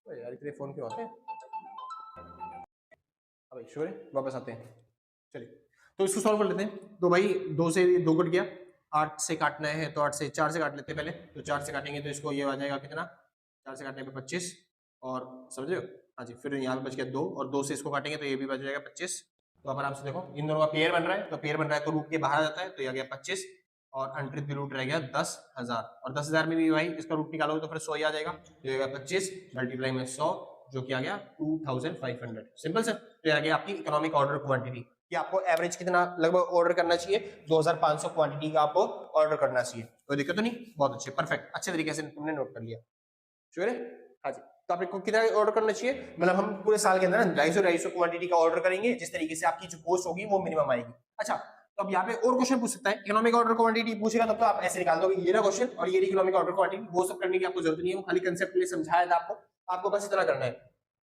तो यार इतने फोन क्यों आते हैं, अब श्योर है, वापस आते हैं। चलिए, तो इसको सॉल्व कर लेते हैं। तो भाई 2 से 2 कट गया, 8 से काटना है तो 8 से 4 से काट लेते हैं पहले, तो 4 से काटेंगे तो इसको ये आ जाएगा कितना, 4 से काटने पे 25, और समझ रहे हो, हाँ जी, फिर यहाँ पे बच गया 2, और 2 से इसको काटेंगे तो ये भी बच जाएगा 25। तो अब आराम से देखो, इन दोनों का पेयर बन रहा है, तो पेयर बन रहा है तो रूट के बाहर आ जाता है, तो ये आ गया 25, और अंडर द रूट रह गया 10,000, और 10,000 में भी भाई इसका रूट निकालोगे तो फिर 100 ही आ जाएगा, तो ये 25 मल्टीप्लाई में 100, जो कि आ गया 2500। सिंपल सर, तो ये आ गया आपकी इकोनॉमिक ऑर्डर क्वांटिटी, कि आपको एवरेज कितना लगभग ऑर्डर करना चाहिए, 2500 क्वांटिटी का आपको ऑर्डर करना चाहिए, कोई दिक्कत तो नहीं, बहुत अच्छे, परफेक्ट, अच्छे तरीके से तुमने नोट कर लिया, श्योर है, हाँ जी। तो आपको कितना ऑर्डर करना चाहिए, मतलब हम पूरे साल के अंदर 250 क्वांटिटी का ऑर्डर करेंगे, जिस तरीके से आपकी जो कॉस्ट होगी वो मिनिमम आएगी। अच्छा, तो अब यहाँ पे और क्वेश्चन पूछ सकता है, इकोनॉमिक ऑर्डर क्वांटिटी पूछेगा तब तो आप ऐसे निकाल दोगे, ये ना क्वेश्चन और ये इकोनॉमिक ऑर्डर क्वांटिटी, वो सब करने की आपको जरूरत नहीं है, वो खाली कंसेप्ट के लिए समझाया था आपको बस इतना करना है।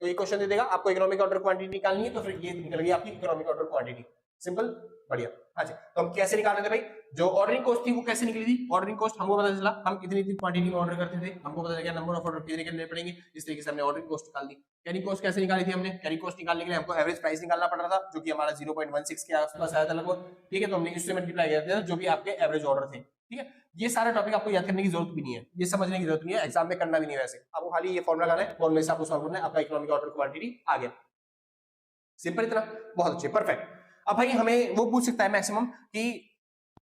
तो ये क्वेश्चन दे देगा आपको इकोनॉमिक ऑर्डर क्वांटिटी निकालनी है, तो फिर ये निकल गई आपकी इकोनॉमिक ऑर्डर क्वांटिटी, सिंपल, बढ़िया। हाँ जी, तो हम कैसे निकाल रहे थे भाई, जो ऑर्डरिंग कॉस्ट थी वो कैसे निकली थी, ऑर्डरिंग कॉस्ट हमको पता चला, हम इतनी क्वांटिटी में ऑर्डर करते थे, हमको पता चला नंबर ऑफ ऑर्डर कितने करने पड़ेंगे, इस तरीके से हमने ऑर्डरिंग कॉस्ट निकाल दी। कैरिंग कॉस्ट कैसे निकाली थी हमने, कैरिंग कॉस्ट निकालने के लिए हमको एवरेज प्राइस निकालना पड़ रहा था, जो कि हमारा 0.16 के आसपास आया था लगभग, ठीक है, तो हमने इससे मल्टीप्लाई किया था जो भी आपके एवरेज ऑर्डर थे, ठीक है। ये सारा टॉपिक आपको याद करने की जरूरत भी नहीं है, ये समझने की जरूरत नहीं है, एग्जाम में करना भी नहीं है, वैसे आपको खाली ये फॉर्मूला लगाना है, फॉर्मूले से आपको सॉल्व करना है, आपका इकोनॉमिक ऑर्डर क्वांटिटी आ गया, सिंपल इतना, बहुत अच्छे, परफेक्ट। अब भाई हमें वो पूछ सकता है मैक्सिमम कि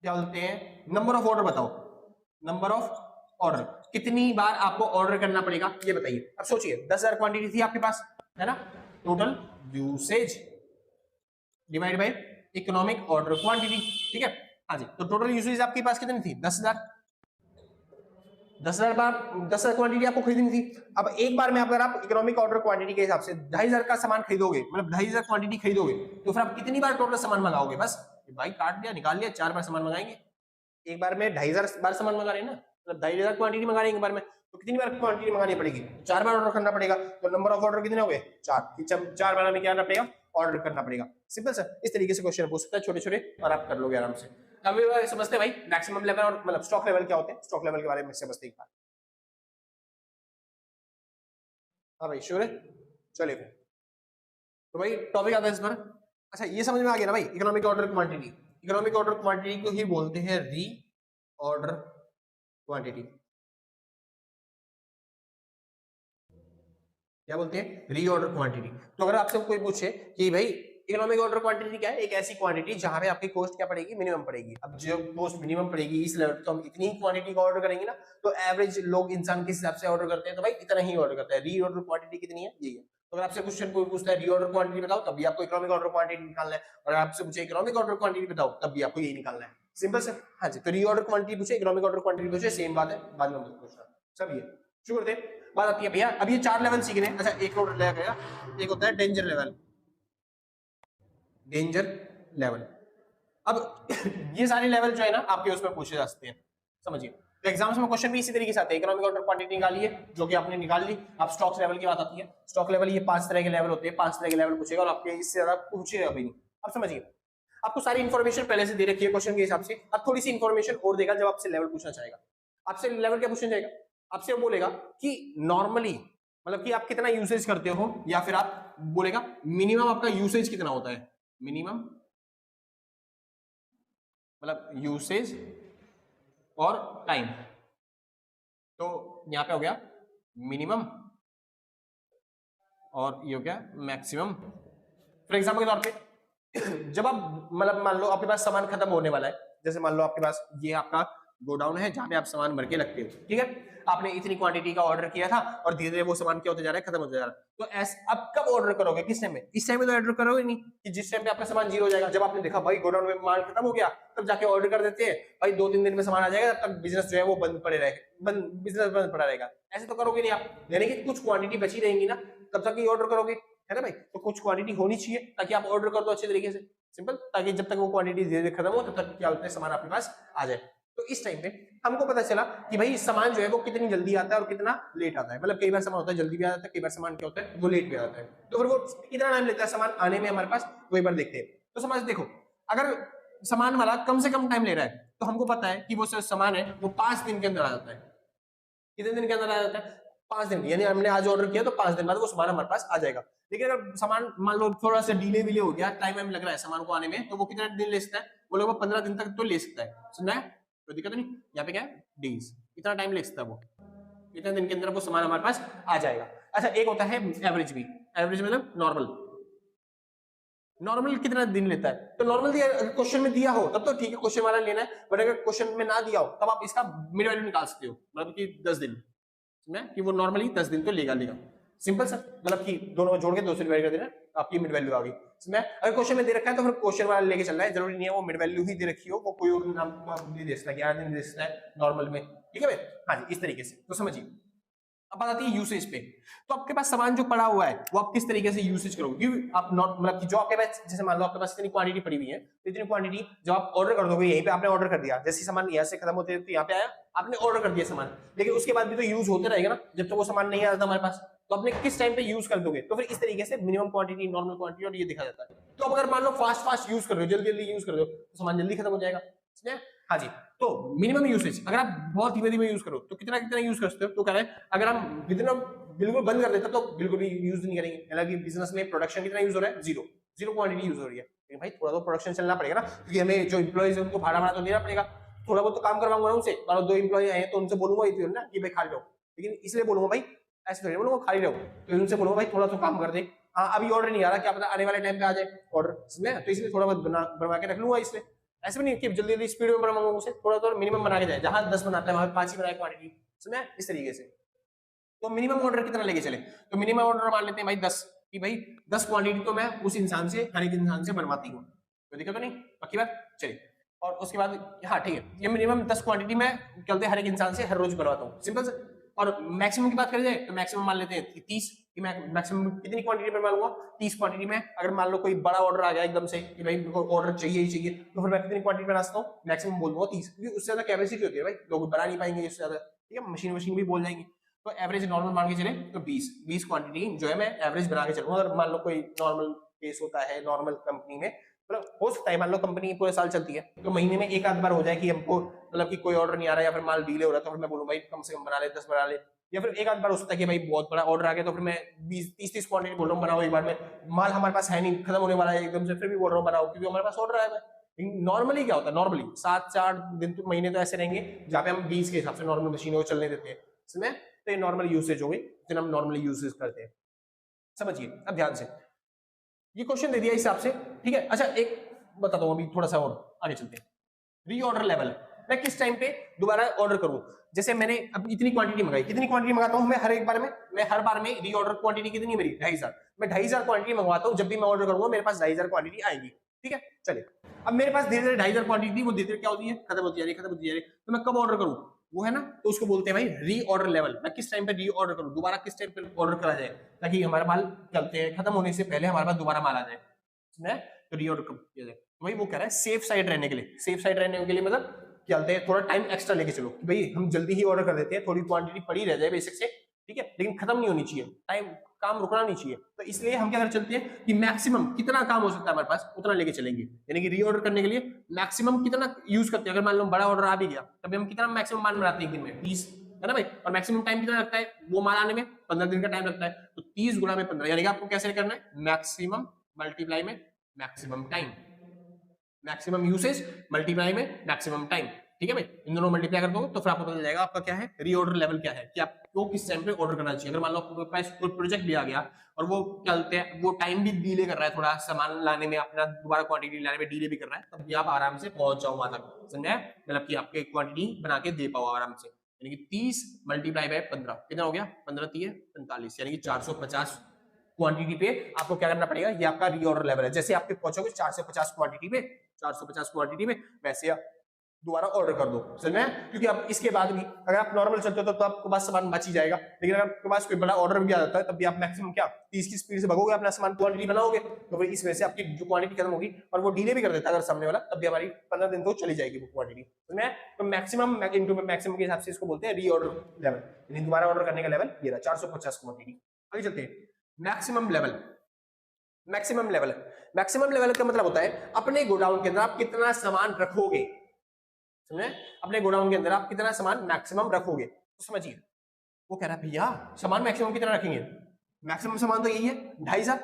क्या बोलते हैं, नंबर ऑफ ऑर्डर बताओ, नंबर ऑफ ऑर्डर कितनी बार आपको ऑर्डर करना पड़ेगा ये बताइए। अब सोचिए 10,000 क्वांटिटी थी आपके पास, है ना, total usage divide by economic order quantity, ठीक है, हाँ जी। तो टोटल यूसेज आपके पास कितनी थी, 10,000, 10,000 बार 10,000 क्वांटिटी आपको खरीदनी थी। अब एक बार में अगर आप इकोनॉमिक ऑर्डर क्वांटिटी के हिसाब से 2,500 का सामान खरीदोगे, मतलब 2,500 क्वांटिटी खरीदोगे, तो फिर आप कितनी बार टोटल सामान मंगाओगे, बस भाई काट दिया निकाल लिया, 4 बार सामान मंगाएंगे, एक बार में 2,500 बार सामान मंगा रहे हैं ना, मतलब 2,500 क्वांटिटी मंगा रहे हैं एक बार में, तो कितनी बार क्वांटिटी मंगानी पड़ेगी, 4 बार ऑर्डर करना पड़ेगा, तो नंबर ऑफ ऑर्डर कितने हो गए, 4, 4 बार में क्या करना पड़ेगा, ऑर्डर करना पड़ेगा, सिंपल सर। इस तरीके से क्वेश्चन पूछ सकता है छोटे छोटे, और आप कर लोगे आराम से। अब समझते हैं भाई मैक्सिमम लेवल और मतलब स्टॉक लेवल क्या होते हैं, स्टॉक लेवल के बारे में समझते हैं। हाँ भाई श्योर है, चलिए फिर, तो भाई टॉपिक आता है इस पर। अच्छा ये समझ में आ गया ना भाई, economic order quantity, economic order quantity को ही बोलते हैं री ऑर्डर क्वांटिटी, क्या बोलते हैं, री ऑर्डर क्वांटिटी। तो अगर आपसे कोई पूछे कि भाई इकोनॉमिक ऑर्डर क्वांटिटी क्या है? एक ऐसी क्वांटिटी जहां पे आपकी कॉस्ट क्या पड़ेगी? मिनिमम पड़ेगी। अब जो कॉस्ट मिनिमम पड़ेगी इस लेवल तो हम इतनी क्वांटिटी का ऑर्डर करेंगे ना, तो एवरेज लोग इंसान किस हिसाब से ऑर्डर करते हैं? तो भाई इतना ही ऑर्डर करता है। रीऑर्डर क्वांटिटी कितनी है? यही है। तो अगर आपसे क्वेश्चन कोई पूछता है रीऑर्डर क्वांटिटी बताओ, तब भी आपको इकोनॉमिक ऑर्डर क्वांटिटी निकालना है, और आपसे पूछे इकोनॉमिक ऑर्डर क्वांटिटी बताओ, तब भी आपको यही निकालना है। सिंपल से। हाँ जी, तो रीऑर्डर क्वांटिटी पूछे, इकोनॉमिक ऑर्डर क्वांटिटी पूछे, सेम बात है, बाद में पूछना सब ये। शुरू करते हैं। बात आती है भैया, अब ये 4 लेवल सीखने हैं। अच्छा, एक और रह गया, एक होता है डेंजर लेवल। Danger level. अब ये सारे लेवल जो है ना आपके उसमें पूछे जा सकते हैं, समझिए। तो एग्जाम्स में क्वेश्चन भी इसी तरीके से आते हैं। इकोनॉमिक ऑर्डर क्वांटिटी निकालिए, जो कि आपने निकाल ली। अब स्टॉक्स लेवल की बात आती है। स्टॉक लेवल ये 5 तरह के लेवल होते हैं, 5 तरह के लेवल पूछेगा, और आपके इससे ज्यादा पूछेगा भी नहीं। अब समझिए, आपको सारी इन्फॉर्मेशन पहले से दे रखी है क्वेश्चन के हिसाब से। अब थोड़ी सी इन्फॉर्मेशन और देगा जब आपसे लेवल पूछना चाहेगा। आपसे लेवल क्या पूछना चाहेगा? आपसे वो बोलेगा कि नॉर्मली मतलब कि आप कितना यूसेज करते हो, या फिर आप बोलेगा मिनिमम आपका यूसेज कितना होता है। मिनिमम मतलब यूसेज और टाइम। तो यहां पे हो गया मिनिमम, और ये हो गया मैक्सिमम। फॉर एग्जाम्पल के तौर पे जब आप मतलब मान लो आपके पास सामान खत्म होने वाला है, जैसे मान लो आपके पास ये आपका गोडाउन है जहां पे आप सामान भर के रखते हो, ठीक है। आपने इतनी क्वांटिटी का ऑर्डर किया था और धीरे धीरे वो सामान क्या होते जा रहा है? खत्म होता जा रहा है। तो अब कब ऑर्डर करोगे? किस टाइम में? इस टाइम में तो ऑर्डर करोगे नहीं कि जिस टाइम पे आपका सामान जीरो हो जाएगा। जब आपने देखा भाई गोडाउन में माल खत्म हो गया, तब जाके ऑर्डर कर देते हैं। भाई 2-3 दिन में सामान आ जाएगा, तब तक बिजनेस जो है वो बंद पड़े रहेगा, बिजनेस बंद पड़ा रहेगा। ऐसे तो करोगे नहीं आप, यानी कि कुछ क्वांटिटी बची रहेंगी ना, तब तक ही ऑर्डर करोगे, है ना भाई। तो कुछ क्वांटिटी होनी चाहिए ताकि आप ऑर्डर कर दो अच्छे तरीके से, सिंपल। ताकि जब तक वो क्वांटिटी धीरे धीरे खत्म हो, तब तक क्या होता है? सामान आपके पास आ जाए। तो इस टाइम पे हमको पता चला कि भाई सामान जो है वो कितनी जल्दी आता है और कितना लेट आता है। मतलब कई बार सामान होता है जल्दी भी आ जाता है, कई बार सामान क्या होता है वो लेट भी आता है। तो फिर वो कितना टाइम लेता है सामान आने में हमारे पास, वो एक बार देखते हैं। तो समझ देखो, अगर सामान वाला कम से कम टाइम ले रहा है, तो हमको पता है कि वो सामान है वो 5 दिन के अंदर आ जाता है। कितने दिन के अंदर आ जाता है? 5 दिन। यानी हमने आज ऑर्डर किया तो 5 दिन बाद वो सामान हमारे पास आ जाएगा। लेकिन अगर सामान मान लो थोड़ा सा डिले विले हो गया, टाइम लग रहा है सामान को आने में, तो वो कितना दिन ले सकता है? वो लगभग 15 दिन तक तो ले सकता है। सुनना है? कोई दिक्कत नहीं। यहाँ पे क्या है? डेज। इतना टाइम ले सकता है वो, इतने दिन के अंदर वो सामान हमारे पास आ जाएगा। अच्छा, एक होता है एवरेज भी। एवरेज मतलब नॉर्मल। नॉर्मल कितना दिन लेता है? तो नॉर्मल क्वेश्चन में दिया हो तब तो ठीक है, क्वेश्चन वाला लेना है। बट अगर क्वेश्चन में ना दिया हो तब आप इसका मिड वैल्यू निकाल सकते हो, मतलब कि 10 दिन कि वो नॉर्मली 10 दिन तो लेगा। सिंपल सर, मतलब कि दोनों को जोड़ के 2 से डिवाइड कर देना, आपकी मिड वैल्यू आ गई। अगर क्वेश्चन में दे रखा है तो फिर क्वेश्चन वाला लेके चलना है, जरूरी नहीं है वो मिड वैल्यू ही दे रखी हो, वो कोई और नाम भी दे सकता है, 11 दिन दे सकता है नॉर्मल में, ठीक है भाई। हाँ जी, इस तरीके से तो समझिए। अब बात आती है यूसेज पे। तो आपके पास सामान जो पड़ा हुआ है वो आप किस तरीके से यूसेज करोगे? क्योंकि आप नॉट मतलब कि जो आपके पास, जैसे मान लो आपके पास इतनी क्वांटिटी पड़ी हुई है, तो इतनी क्वांटिटी जब आप ऑर्डर कर दोगे, यहीं पे आपने ऑर्डर कर दिया, जैसे सामान यहाँ से खत्म होते तो यहाँ पे आया, आपने ऑर्डर कर दिया सामान, लेकिन उसके बाद भी तो यूज होते रहेगा ना, जब तक वो सामान नहीं आता हमारे पास। तो आपने किस टाइम पे यूज कर दोगे? तो फिर इस तरीके से मिनिमम क्वांटिटी, नॉर्मल क्वांटिटी, और ये दिखा जाता है। तो अब अगर मान लो फास्ट यूज कर रहे हो, जल्दी जल्दी यूज कर रहे हो, तो सामान जल्दी खत्म हो जाएगा। हाँ जी। तो मिनिमम यूसेज, अगर आप बहुत धीमे धीमे यूज करो तो कितना कितना यूज कर सकते हो? तो कह रहे हैं अगर हम बिल्कुल बंद कर देते तो बिल्कुल भी यूज नहीं करेंगे। हालांकि बिजनेस में प्रोडक्शन कितना यूज हो रहा है? जीरो क्वांटिटी यूज हो रही है। लेकिन भाई थोड़ा तो प्रोडक्शन चलना पड़ेगा ना, क्योंकि हमें जो एम्प्लॉइज है उनको भाड़ा तो देना पड़ेगा। थोड़ा बहुत तो काम करवाऊंगा उनसे, और 2 एम्प्लॉय आए तो उनसे बोलूंगा ना कि भाई खाली रहो, लेकिन इसलिए बोलूंगा भाई, ऐसे थोड़ी बोलूंगा खाली रहो, तो उनसे बोलूंगा भाई थोड़ा तो काम कर दे। हाँ, अभी ऑर्डर नहीं आ रहा, क्या पता आने वाले टाइम पे आ जाए ऑर्डर, तो इसलिए थोड़ा बहुत बनवा के रख लूंगा। इसलिए ऐसे भी नहीं कि जल्दी जल्दी स्पीड में बनवाऊंगा उसे, थोड़ा थोड़ा मिनिमम बना के जाए, जहां 10 बनाता है वहां 5 ही बनाए क्वांटिटी, समझे? इस तरीके से। तो मिनिमम ऑर्डर कितना लेके चले? तो मिनिमम ऑर्डर मान लेते हैं भाई 10, कि भाई 10 क्वांटिटी तो मैं उस इंसान से, हर एक इंसान से बनवाती हूँ, कोई दिक्कत तो नहीं, पक्की बात। चलिए, और उसके बाद हाँ ठीक है, ये मिनिमम 10 क्वांटिटी मैं चलते हर एक इंसान से हर रोज बनवाता हूँ, सिंपल से। और मैक्सिमम की बात करें जाए तो मैक्सिमम मान लेते हैं 30, कि मैं मैक्सिमम कितनी क्वांटिटी बनवा लूंगा? 30 क्वांटिटी में। अगर मान लो कोई बड़ा ऑर्डर आ गया एकदम से कि भाई मेरे को ऑर्डर चाहिए ही चाहिए, तो फिर मैं कितनी क्वांटिटी बना सकता हूँ? मैक्सिमम बोल दूंगा 30, क्योंकि उससे ज्यादा कैपेसिटी होती है भाई, लोग बना नहीं पाएंगे उससे ज्यादा, ठीक है। मशीन भी बोल जाएंगी। तो एवरेज नॉर्मल मान के चले तो 20 क्वांटिटी जो है मैं एवरेज बना के चलूंगा। अगर मान लो कोई नॉर्मल केस होता है नॉर्मल कंपनी में, मतलब हो सकता है मान लो कंपनी पूरे साल चलती है, तो महीने में एक आध बार हो जाए कि हमको मतलब कि कोई ऑर्डर नहीं आ रहा है या फिर माल डीले हो रहा है, तो फिर मैं बोलूं भाई कम से कम बना ले, 10 बना ले। या फिर एक आध बार हो सकता है कि भाई बहुत बड़ा ऑर्डर आ गया, तो फिर मैं 20-30 क्वांटिटी बोल रहा हूँ बनाओ एक बार में, माल हमारे पास है नहीं, खत्म होने वाला है एकदम से, फिर भी बोल रहा हूँ बनाओ क्योंकि हमारे पास ऑर्डर आया है। नॉर्मली क्या होता है? नॉर्मली 7-4 दिन तो महीने तो ऐसे रहेंगे जहाँ पे हम 20 के हिसाब से नॉर्मल मशीनों को चलने देते हैं, समझे? तो ये नॉर्मल यूसेज हो गई, जिन्हें हम नॉर्मली यूसेज करते हैं, समझिए। अब ध्यान से ये क्वेश्चन दे दिया इस हिसाब से, ठीक है। अच्छा एक बताता हूँ, अभी थोड़ा सा और आगे चलते हैं। रीऑर्डर लेवल, मैं किस टाइम पे दोबारा ऑर्डर करूं। जैसे मैंने अब इतनी क्वांटिटी मंगाई, कितनी क्वांटिटी मंगाता हूं मैं हर एक बार में, मैं हर बार में रीऑर्डर क्वांटिटी कितनी है मेरी 2500, मैं 2500 क्वांटिटी मंगवाता हूं। जब भी मैं ऑर्डर करूंगा मेरे पास 2500 क्वांटिटी आएगी, ठीक है। चलिए अब मेरे पास धीरे धीरे 2500 क्वांटिटी थी, वो धीरे धीरे क्या होती है, खत्म होती जा रही है, खत्म होती जा रही है। तो मैं कब ऑर्डर करूं, वो है ना, तो उसको बोलते हैं भाई रीऑर्डर लेवल। मैं किस टाइम पे रीऑर्डर करूं, दोबारा किस टाइम पे ऑर्डर करा जाए, ताकि हमारा माल चलते हैं खत्म होने से पहले हमारे पास दोबारा माल आ जाए, तो रीऑर्डर कब किया जाए। तो भाई वो कह रहा है सेफ साइड रहने के लिए, सेफ साइड रहने के लिए मतलब चलते हैं थोड़ा टाइम एक्स्ट्रा लेके चलो कि भाई हम जल्दी ही ऑर्डर कर देते हैं, थोड़ी क्वांटिटी पड़ी रह जाए बेसिक से, ठीक है, लेकिन खत्म नहीं होनी चाहिए, टाइम काम रुकना नहीं चाहिए। तो इसलिए हम क्या कर चलते हैं कि मैक्सिमम कितना काम हो सकता है हमारे पास उतना लेके चलेंगे, यानी कि रीऑर्डर करने के लिए मैक्सिमम कितना यूज करते हैं। अगर मान लो बड़ा ऑर्डर आ भी गया, तभी हम कितना मैक्सिमम माल बनाते हैं दिन में 30, है ना भाई, और मैक्सिमम टाइम कितना लगता है वो माल आने में, 15 दिन का टाइम लगता है। तो 30 गुणा में 15, यानी कि आपको कैसे करना है, मैक्सिमम मल्टीप्लाई में maximum time, maximum usage multiply में मैक्सिमम टाइम, ठीक है भाई। इन दोनों मल्टीप्लाई कर दोगे तो फिर आपको पता चल जाएगा आपका क्या है रीऑर्डर लेवल क्या है, कि आपको किस टाइम पे ऑर्डर करना चाहिए। अगर मान लो आपके पास कोई प्रोजेक्ट भी आ गया और वो चलते हैं, वो टाइम भी डिले कर रहा है, थोड़ा सामान लाने में, अपना दोबारा क्वांटिटी लाने में डिले भी कर रहा है, तब भी आप आराम से पहुंच जाओ वहां तक, समझे, मतलब कि आपके क्वांटिटी बना के दे पाओ आराम से। यानी कि 30 मल्टीप्लाई बाय 15 कितना हो गया, 15 3 45, यानी कि 450 क्वांटिटी पे आपको क्या करना पड़ेगा, ये आपका रीऑर्डर लेवल है। जैसे आपके पहुंचोगे 450 क्वांटिटी पे, 450 क्वांटिटी में, वैसे आप दोबारा ऑर्डर कर दो, समझ में। क्योंकि अब इसके बाद भी अगर आप नॉर्मल चलते हो तो आपके पास सामान बच ही जाएगा, लेकिन अगर आपके पास कोई बड़ा ऑर्डर भी आ जाता है तब भी आप मैक्सिमम क्या 30 की स्पीड से भगोगे, अपना सामान क्वांटिटी बनाओगे, तो फिर इस वजह से आपकी जो क्वांटिटी खत्म होगी, और वो डिले भी कर देता है अगर सामने वाला, तब भी हमारी 15 दिन तो चली जाएगी वो क्वांटिटी, समझ में। तो मैक्सिमम इंटू मैक्सिमम के हिसाब से इसको बोलते हैं रीऑर्डर लेवल, यानी दोबारा ऑर्डर करने का लेवल ये रहा 450 क्वांटिटी। आगे चलते हैं, maximum level. Maximum level, maximum level का मतलब होता है अपने गोडाउन के अंदर आप कितना सामान रखोगे, समझे, अपने गोडाउन के अंदर आप कितना सामान मैक्सिमम रखोगे। तो समझिए वो कह रहा है भैया सामान मैक्सिमम कितना रखेंगे, मैक्सिमम सामान तो यही है 2500,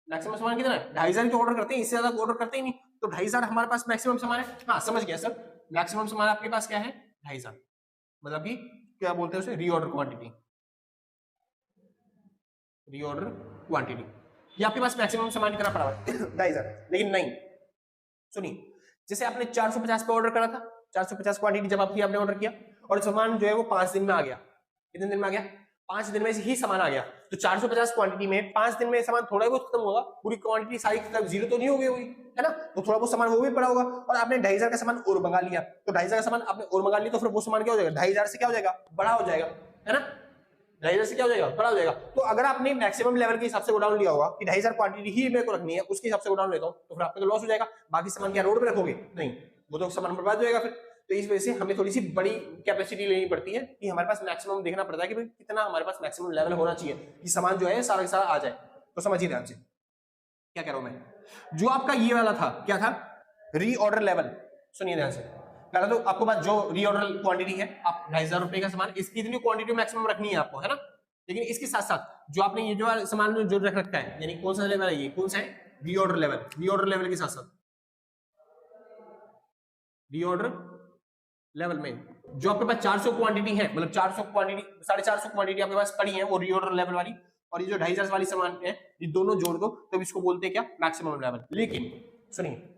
मैक्सिमम सामान कितना है 2500 तो ऑर्डर करते हैं, इससे ज्यादा ऑर्डर करते ही नहीं, तो 2500 हमारे पास मैक्सिमम सामान है। हाँ समझ गया सर, मैक्सिमम सामान आपके पास क्या है 2500, मतलब कि क्या बोलते हैं उसे, रीऑर्डर क्वांटिटी, रीऑर्डर क्वांटिटी, ये आपके पास मैक्सिमम सामान कितना पड़ा है 2500। लेकिन नहीं, सुनिए, जैसे आपने 450 पे ऑर्डर करा था, 450 क्वांटिटी जब आपने ऑर्डर किया, और सामान जो है वो 5 दिन में आ गया, कितने दिन में आ गया, 5 दिन में ही सामान आ गया। तो 450 क्वांटिटी में 5 दिन में सामान थोड़ा बहुत खत्म होगा, पूरी क्वांटिटी सारी तक जीरो तो नहीं हो गई होगी, है ना, तो थोड़ा बहुत सामान वो भी पड़ा होगा। और आपने 2500 का सामान और मंगा लिया, तो 2500 का सामान आपने और मंगा लिया, तो फिर वो सामान क्या हो जाएगा 2500 से क्या हो जाएगा, बड़ा हो जाएगा, है ना, 2500 से क्या हो जाएगा, बड़ा हो जाएगा। तो अगर आपने मैक्सिमम लेवल के हिसाब से गोडाउन लिया होगा कि 2500 क्वांटिटी ही मेरे को रखनी है, उसके हिसाब से गोडाउन लेता हूं, तो फिर आपका तो लॉस हो जाएगा। बाकी सामान क्या रोड पे रखोगे, नहीं, वो तो सामान बर्बाद हो जाएगा फिर। तो इस वजह से हमें थोड़ी सी बड़ी कैपेसिटी लेनी पड़ती है, कि हमारे पास मैक्सिमम देखना पड़ता है कि भाई कितना हमारे पास मैक्सिमम लेवल होना चाहिए कि सामान जो है सारा का सारा आ जाए। तो समझिए ध्यान से क्या कह रहा हूं मैं, जो आपका ये वाला था क्या था, रीऑर्डर लेवल, सुनिए ध्यान से। पहला तो आपको पास जो रीऑर्डर क्वांटिटी है, आप 2500 रुपए का सामान, इसकी इतनी क्वांटिटी मैक्सिमम रखनी है आपको, है ना। लेकिन इसके साथ साथ जो आपने ये जो सामान जो रख रखा है, यानी कौन सा लेवल है, ये कौन सा है, रीऑर्डर लेवल, रीऑर्डर लेवल के साथ साथ रीऑर्डर लेवल में जो आपके पास 400 क्वांटिटी है, मतलब 400 क्वांटिटी 450 क्वांटिटी आपके पास पड़ी है वो रीऑर्डर लेवल वाली, और ये जो 2500 वाली सामान है, ये दोनों जोड़ दो तो इसको बोलते हैं क्या, मैक्सिमम लेवल। लेकिन सुनिए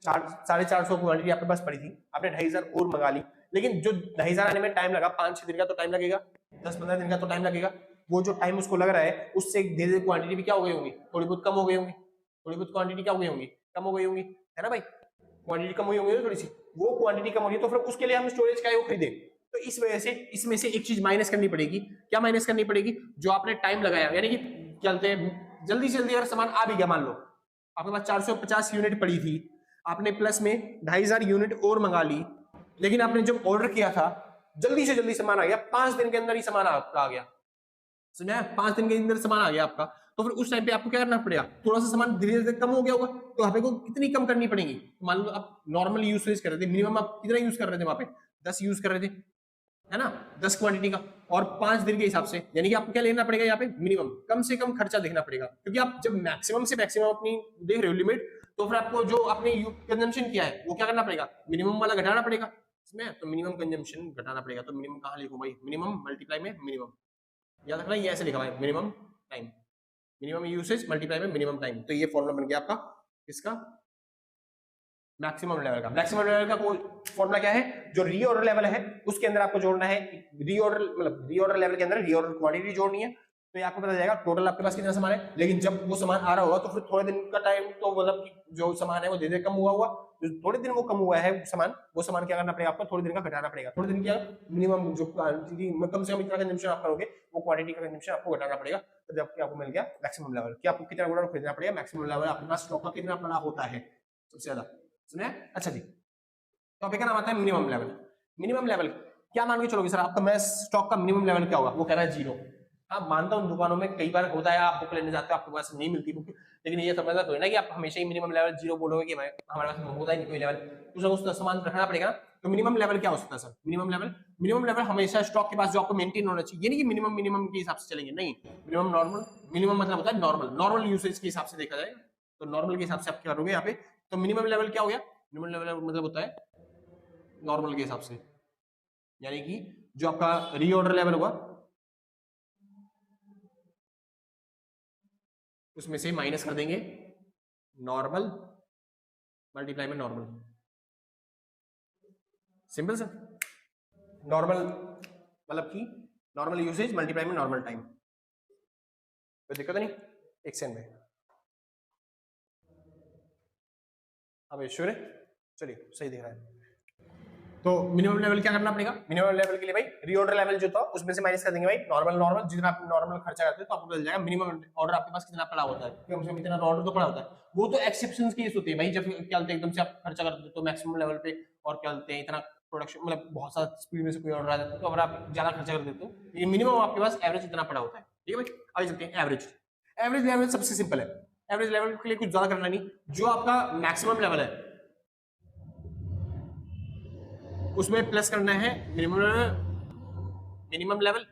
450 क्वांटिटी आपके पास पड़ी थी, आपने 2500 और मंगा ली, लेकिन जो 2500 आने में टाइम लगा, 5-6 दिन का तो टाइम लगेगा, 10-15 दिन का तो टाइम लगेगा। वो जो टाइम उसको लग रहा है उससे धीरे धीरे क्वांटिटी भी क्या हो गई होंगी, थोड़ी बहुत कम हो गई होंगी, थोड़ी बहुत क्वांटिटी क्या हो गई होंगी, कम हो गई होंगी, है ना भाई, क्वांटिटी कम हुई होंगी थोड़ी सी, वो क्वांटिटी कम होगी तो फिर उसके लिए हम स्टोरेज का है वो खरीदे। तो इस वजह से इसमें से एक चीज माइनस करनी पड़ेगी, क्या माइनस करनी पड़ेगी, जो आपने टाइम लगाया, यानी कि चलते हैं जल्दी से जल्दी अगर सामान आ भी गया, मान लो आपके पास 450 यूनिट पड़ी थी, आपने प्लस में 2500 यूनिट और मंगा ली, लेकिन आपने जब ऑर्डर किया था जल्दी से जल्दी सामान आ गया, 5 दिन के अंदर ही सामान आ गया, समझा, 5 दिन के अंदर सामान आ गया आपका, तो फिर उस टाइम पे आपको क्या करना पड़ेगा, थोड़ा सा सामान धीरे धीरे कम हो गया होगा, तो वहां पे को कितनी कम करनी पड़ेगी। मान लो आप नॉर्मल यूसेज कर रहे थे, मिनिमम आप कितना यूज कर रहे थे वहां पे, 10 यूज कर रहे थे, है ना, 10 क्वांटिटी का, और 5 दिन के हिसाब से, यानी कि आपको क्या लेना पड़ेगा यहाँ पे, मिनिमम कम से कम खर्चा देखना पड़ेगा, क्योंकि आप जब मैक्सिमम से मैक्सिमम अपनी देख रहे हो लिमिट, तो फिर आपको जो आपने कंजम्पशन किया है वो क्या करना पड़ेगा, मिनिमम वाला घटाना पड़ेगा इसमें, तो मिनिमम कंजम्पशन घटाना पड़ेगा। तो मिनिमम कहाँ लिखूं भाई, मिनिमम मल्टीप्लाई में मिनिमम, याद रखना ये ऐसे लिखा है minimum time, minimum usage multiply में मिनिमम टाइम, तो ये फॉर्मूला बन गया आपका इसका मैक्सिमम लेवल का। मैक्सिमम लेवल का कोई फॉर्मूला क्या है, जो रीऑर्डर लेवल है उसके अंदर आपको जोड़ना है रीऑर्डर, मतलब रीऑर्डर लेवल के अंदर रीऑर्डर क्वांटिटी जोड़नी है, तो ये आपको पता जाएगा टोटल आपके पास कितना सामान है। लेकिन जब वो सामान आ रहा होगा तो फिर थोड़े दिन का टाइम, तो मतलब जो सामान है वो धीरे धीरे कम हुआ जो थोड़े दिन वो कम हुआ है सामान, वो सामान क्या करना पड़ेगा आपको, थोड़े दिन का घटाना पड़ेगा। थोड़े दिन क्या मिनिमम जो क्वांटिटी कम से कम इतना कंजम्पशन आप करोगे वो क्वांटिटी का कंजम्पशन आपको घटाना पड़ेगा, तो जबकि आपको मिल गया मैक्सिमम लेवल कि आपको कितना गुना खरीदना पड़ेगा, मैक्सिमम लेवल आपके पास स्टॉक का कितना बड़ा होता है सबसे ज्यादा। सुना है? अच्छा जी, टॉपिक का नाम आता है मिनिमम लेवल। मिनिमम लेवल क्या मान के चलोगे सर आपका मैं स्टॉक का मिनिमम लेवल क्या होगा, वो कह रहा है 0। हाँ मानता हूँ दुकानों में कई बार होता है आप बुक लेने जाते हो आपके पास नहीं मिलती बुक, लेकिन ये समझना तो है ना कि आप हमेशा ही मिनिमम लेवल 0 बोलोगे कि हमारे पास होता ही नहीं कोई लेवल, तो उस सामान रखना पड़ेगा ना। तो मिनिमम लेवल क्या हो सकता है सर, मिनिमम लेवल हमेशा स्टॉक के पास जो आपको मेंटेन होना चाहिए, ये नहीं कि मिनिमम के हिसाब से चलेंगे, नहीं, मिनिमम नॉर्मल, मिनिमम मतलब होता है नॉर्मल यूसेज के हिसाब से देखा जाएगा, तो नॉर्मल के हिसाब से आप क्या करोगे यहाँ पे, तो मिनिमम लेवल क्या हो गया, मिनिमम लेवल मतलब होता है नॉर्मल के हिसाब से, यानी कि जो आपका रीऑर्डर लेवल होगा उसमें से माइनस कर देंगे नॉर्मल मल्टीप्लाई में नॉर्मल, सिंपल सर। नॉर्मल मतलब कि नॉर्मल यूसेज मल्टीप्लाई में नॉर्मल टाइम, कोई दिक्कत नहीं, एक सेकंड में। अब श्योर है, चलिए सही दिख रहा है। तो मिनिमम लेवल क्या करना पड़ेगा, मिनिमम लेवल के लिए भाई रीऑर्डर लेवल जो था उसमें से माइनस कर देंगे भाई नॉर्मल जितना आप नॉर्मल खर्चा करते हो तो आपको मिल जाएगा मिनिमम ऑर्डर आपके पास कितना पड़ा होता है, कम से कम इतना ऑर्डर तो पड़ा होता है। वो तो एक्सेप्शन केस होते हैं भाई, जब क्या होता है एकदम से आप खर्चा करते हो तो मैक्सिमम लेवल पे, और क्या होते हैं इतना प्रोडक्शन मतलब बहुत सारा स्पीड में से कोई ऑर्डर आ जाता है तो अगर आप ज्यादा खर्चा कर देते हो, ये मिनिमम आपके पास एवरेज इतना पड़ा होता है। ठीक है भाई, आगे चलते हैं एवरेज। एवरेज लेवल सबसे सिंपल है, एवरेज लेवल के लिए कुछ ज्यादा करना नहीं, जो आपका मैक्सिमम लेवल है उसमें प्लस करना है मिनिमम लेवल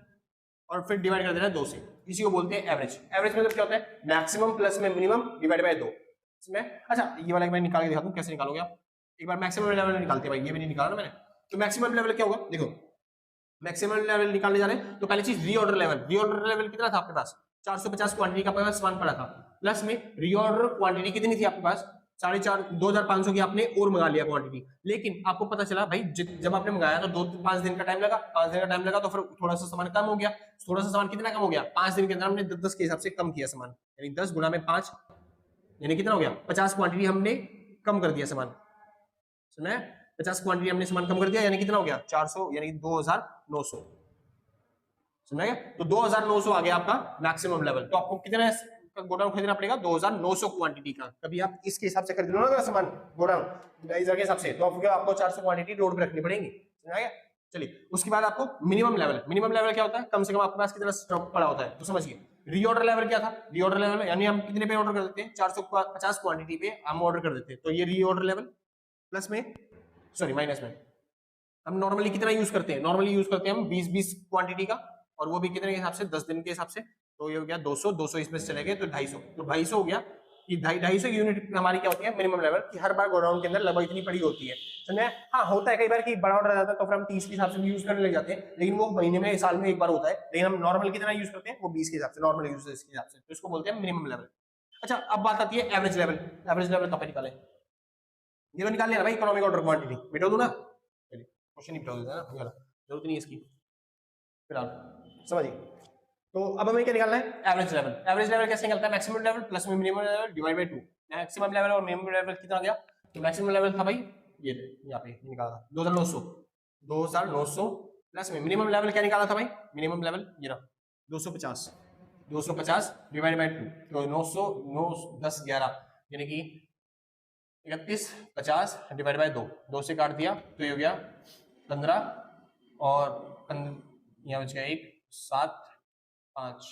और फिर डिवाइड कर देना 2 से, इसी को बोलते हैं एवरेज। एवरेज मतलब क्या होता है, मैक्सिमम प्लस में मिनिमम डिवाइड बाय 2 इसमें। अच्छा ये वाला मैं निकाल के दिखाता हूं कैसे निकालोगे आप, एक बार मैक्सिमम लेवल निकालते हैं भाई, ये भी नहीं निकाला ना मैंने। तो मैक्सिमम लेवल क्या होगा, देखो मैक्सिमम लेवल निकालने जा रहे हैं तो पहली चीज रीऑर्डर लेवल कितना था आपके पास, 450 क्वांटिटी का आपके पास सामान पड़ा था, प्लस में रीऑर्डर क्वांटिटी कितनी थी आपके पास 2500 की आपने और मंगा लिया क्वांटिटी। लेकिन आपको पता चला भाई जब आपने मंगाया तो 2-5 दिन का टाइम लगा, 5 दिन का टाइम लगा तो फिर थोड़ा सा सामान कम हो गया, थोड़ा सा सामान कितना कम हो गया, 5 दिन के अंदर हमने 10 के हिसाब से कम किया सामान, यानी 10 गुना में 5 यानी कितना हो गया 50 क्वांटिटी हमने कम कर दिया सामान, सुना है, 50 क्वांटिटी हमने सामान कम कर दिया यानी कितना हो गया 400 यानी 2900, सुना है। तो 2900 आ गया आपका मैक्सिमम लेवल, तो आपको कितना गोडाउन खरीदना पड़ेगा 2900 क्वांटिटी का। कभी आप इसके हिसाब से खरीद लो ना सामान गोडाउन के हिसाब से तो आपको 400 क्वांटिटी रोड पे रखनी पड़ेगी, समझ गया। चलिए उसके बाद आपको मिनिमम लेवल क्या होता है, कम से कम आपके पास कितना स्टॉक पड़ा होता है, तो समझिए रीऑर्डर लेवल क्या था, रीऑर्डर लेवल यानी हम कितने पे ऑर्डर कर देते हैं 450 क्वांटिटी पे हम ऑर्डर कर देते हैं, तो ये रीऑर्डर लेवल प्लस में सॉरी माइनस में हम नॉर्मली कितना यूज करते हैं, नॉर्मली यूज करते हैं हम 20 क्वांटिटी का, और वो भी कितने के हिसाब से 10 दिन के हिसाब से, तो ये हो गया 200 इसमें से चले गए तो 250, तो 250 हो गया कि 250 यूनिट हमारी क्या होती है मिनिमम लेवल की, हर बार गोडाउन के अंदर लगभग इतनी पड़ी होती है, समझे। हाँ होता है कई बार कि बड़ा ऑर्डर आ जाता है तो फिर हम 30 के हिसाब से यूज करने लग जाते हैं, लेकिन वो महीने में साल में एक बार होता है, लेकिन हम नॉर्मल कितना यूज करते हैं वो 20 के हिसाब से, नॉर्मल यूजेस के हिसाब से, तो इसको बोलते हैं मिनिमम लेवल। अच्छा अब बात आती है एवरेज लेवल, एवरेज लेवल कहाँ पे निकाले, ये तो निकाल लिया भाई इकोनॉमिक ऑर्डर क्वांटिटी, मिटा दूं ना, चलिए क्वेश्चन ही मिटा देते हैं ना, जरूरत नहीं है इसकी फिलहाल, समझिए। तो अब हमें क्या निकालना है एवरेज लेवल, एवरेज लेवल कैसे निकलता है, मैक्सिमम लेवल प्लस में minimum level divide by 2, maximum level और मिनिमम लेवल कितना आ गया, तो मैक्सिमम लेवल था भाई ये यहाँ पे निकाला 2900 प्लस में मिनिमम लेवल क्या निकाला था भाई, मिनिमम लेवल ये रहा 250 डिवाइड बाय 2, तो 900 9 10 11 यानी कि 31 50 डिवाइड बाय 2 से काट दिया तो ये हो गया 15 और यहाँ बच गया 1 7 5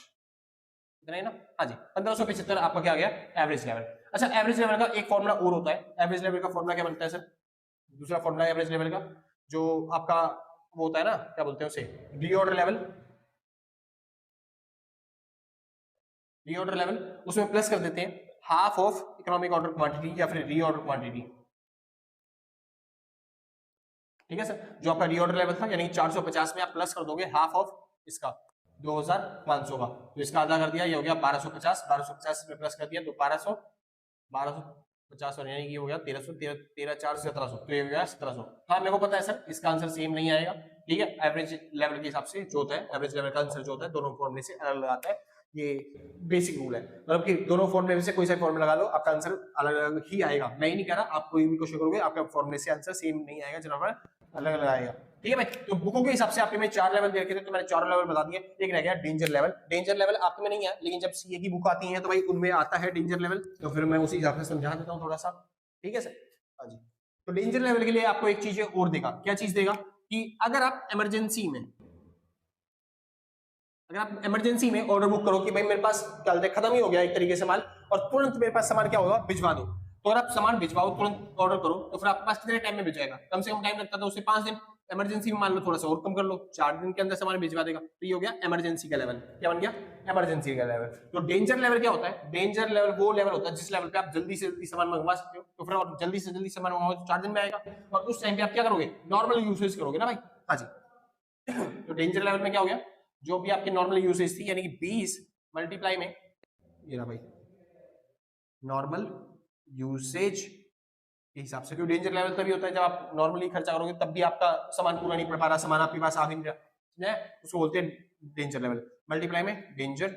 इतना ही ना, हाँ जी 1575 आपका क्या आ गया एवरेज लेवल। अच्छा एवरेज लेवल का एक फॉर्मूला और होता है, एवरेज लेवल का फॉर्मूला क्या बनता है सर, दूसरा फॉर्मूला एवरेज लेवल का जो आपका वो होता है ना क्या बोलते हैं उसे रीऑर्डर लेवल, उसमें प्लस कर देते हैं half of economic order quantity या फिर रीऑर्डर क्वांटिटी, ठीक है सर। जो आपका रीऑर्डर लेवल था यानी 450 में आप प्लस कर दोगे हाफ ऑफ इसका 2500 का, तो इसका आधा कर दिया, ये हो गया 1250, 1250 में प्लस कर दिया तो 1200, 1250 और यानी कि हो गया 1300, 13 4 1700, तो ये हो गया 1700। हाँ मेरे को पता है सर इसका आंसर सेम नहीं आएगा, ठीक है, एवरेज लेवल के हिसाब से जो होता है, एवरेज लेवल का आंसर जो होता है दोनों फॉर्मूले से अलग अलग आता है, ये बेसिक रूल है, मतलब कि दोनों फॉर्मूले में से कोई सा फॉर्मूला लगा लो आपका आंसर अलग अलग ही आएगा। मैं ही नहीं कह रहा, आप कोई भी क्वेश्चन करोगे आपका फॉर्मूले से आंसर सेम नहीं आएगा, जनाब अलग अलग आएगा, ठीक है भाई। तो बुकों के हिसाब से आपके में 4 लेवल दे रखे थे, तो मैंने 4 लेवल बता दिए। एक रह गया डेंजर लेवल। डेंजर लेवल आपके में नहीं है, लेकिन जब सीए की बुक आती है तो भाई उनमें आता है डेंजर लेवल, तो फिर मैं उसी हिसाब से समझा देता हूँ थोड़ा सा, ठीक है सर। हाँ जी, तो डेंजर लेवल के लिए आपको एक चीज और देगा, क्या चीज देगा कि अगर आप इमरजेंसी में ऑर्डर बुक करो कि भाई मेरे पास कल तक खत्म ही हो गया एक तरीके से माल, और तुरंत मेरे पास सामान क्या होगा, भिजवा दो, तो अगर आप सामान भिजवाओ तुरंत ऑर्डर करो, तो फिर आपके पास कितने टाइम में भिज जाएगा, कम से कम टाइम लगता था उससे 5 दिन, इमरजेंसी में मान लो थोड़ा सा और कम कर लो, 4 दिन के अंदर सामान भिजवा देगा, तो ये हो गया इमरजेंसी का लेवल। क्या बन गया, इमरजेंसी का लेवल। तो डेंजर लेवल क्या होता है, डेंजर लेवल वो लेवल होता है जिस लेवल पे आप जल्दी से जल्दी सामान मंगवा सकते हो, तो फिर और जल्दी से जल्दी सामान मंगवाओ तो 4 दिन में आएगा, और उस टाइम पे आप क्या करोगे, नॉर्मल यूसेज करोगे ना भाई। हाँ जी, तो डेंजर लेवल में क्या हो गया, जो भी आपकी नॉर्मल यूसेज थी यानी कि 20 मल्टीप्लाई में, ये रहा भाई नॉर्मल यूसेज के हिसाब से, क्योंकि डेंजर लेवल तभी होता है जब आप नॉर्मली खर्चा करोगे तब भी आपका सामान पूरा नहीं पड़ पा रहा, सामान आपके पास आ भी नहीं रहा, उसको बोलते हैं डेंजर लेवल। मल्टीप्लाई में डेंजर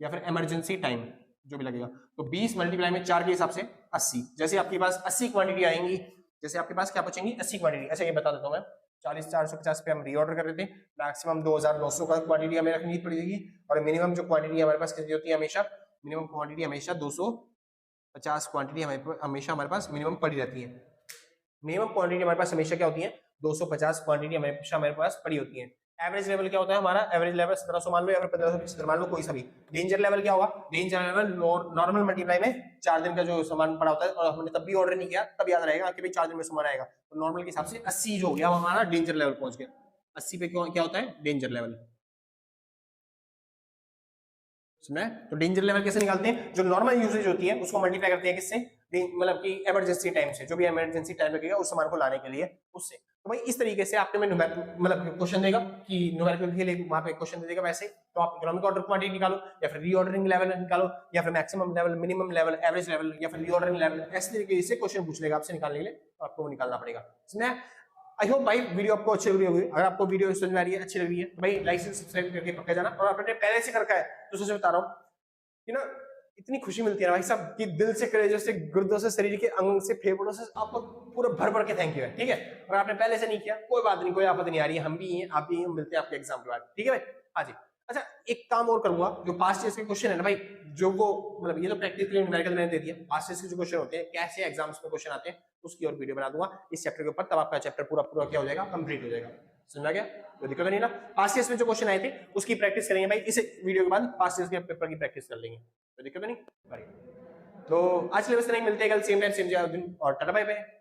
या फिर इमरजेंसी टाइम जो भी लगेगा, तो 20 मल्टीप्लाई में 4 के हिसाब से 80, जैसे आपके पास 80 क्वांटिटी आएंगी, जैसे आपके पास क्या बचेंगी 80 क्वांटिटी। अच्छा ये बता देता हूँ मैं, 40 450 पे हम रीऑर्डर कर रहे थे, मैक्सिमम 2900 का क्वांटिटी हमें रखनी पड़ेगी, और मिनिमम जो क्वांटिटी हमारे पास कितनी होती है, हमेशा मिनिमम क्वांटिटी हमेशा 250 क्वांटिटी हमेशा हमारे पास मिनिमम पड़ी रहती है। मिनिमम क्वांटिटी हमारे पास हमेशा क्या होती है, 250 क्वांटिटी हमेशा हमारे पास पड़ी होती है। एवरेज लेवल क्या होता है हमारा, एवरेज लेवल 1700 मान लो या फिर 1575 मान लो, कोई सा भी। डेंजर लेवल क्या होगा, डेंजर लेवल नॉर्मल मल्टीप्लाई में 4 दिन का जो सामान पड़ा होता है, और हमने तब भी ऑर्डर नहीं किया, तब याद रहेगा कि भाई 4 दिन में सामान आएगा, तो नॉर्मल के हिसाब से 80 जो हो गया हमारा डेंजर लेवल पहुंच गया। 80 पे क्या होता है, डेंजर लेवल। सुना है? तो डेंजर लेवल कैसे निकालते हैं, जो नॉर्मल यूसेज होती है उसको मल्टीप्लाई करते हैं किससे, मतलब कि इमरजेंसी टाइम से, जो भी इमरजेंसी टाइम लगेगा उस सामान को लाने के लिए उससे। तो भाई इस तरीके से आपके में मतलब क्वेश्चन देगा कि न्यूमेरिकल के लिए वहां पे क्वेश्चन देगा वैसे, तो आप इकोनॉमिक ऑर्डर क्वांटिटी निकालो, या फिर रीऑर्डरिंग लेवल निकालो, या फिर maximum level, minimum level, average level, या फिर रीऑर्डरिंग लेवल, इस तरीके से क्वेश्चन पूछ लेगा आपसे निकालने के लिए, तो आपको वो निकालना पड़ेगा। इसमें आई होप भाई वीडियो आपको अच्छी लग रही होगी, अगर आपको वीडियो समझ में आ रही है, अच्छी लग रही है, तो भाई लाइक सब्सक्राइब करके पक्का जाना, और आपने पहले से करके है तो सच बता रहा हूँ कि ना इतनी खुशी मिलती है ना भाई साहब, कि दिल से, कलेजे से, गुर्दों से, शरीर के अंग से, फेफड़ों से आपको पूरा भर भर के थैंक यू है, ठीक है। अगर आपने पहले से नहीं किया कोई बात नहीं, कोई आपत्ति नहीं आ रही है, हम भी हैं आप भी हैं, मिलते हैं आपके एग्जाम के बाद, ठीक है भाई। हाँ जी, अच्छा एक काम और करूंगा, जो पास्ट ईयर्स के क्वेश्चन है ना भाई, जो वो मतलब ये तो प्रैक्टिस के लिए न्यूमेरिकल मैंने दे दिया, पास्ट ईयर्स के जो क्वेश्चन होते हैं कैसे एग्जाम्स में क्वेश्चन आते हैं उसकी और वीडियो बना दूंगा इस चैप्टर के ऊपर, तब आपका चैप्टर पूरा क्या हो जाएगा, कंप्लीट हो जाएगा। समझा गया, कोई दिक्कत नहीं ना। पास्ट ईयर्स में जो क्वेश्चन आए थे उसकी प्रैक्टिस करेंगे भाई, इस वीडियो के बाद पास्ट ईयर्स के पेपर की प्रैक्टिस कर लेंगे, कोई दिक्कत नहीं। तो आज लेवल से नहीं मिलते, कल सेम टाइम सेम जगह, और टाटा बाय बाय।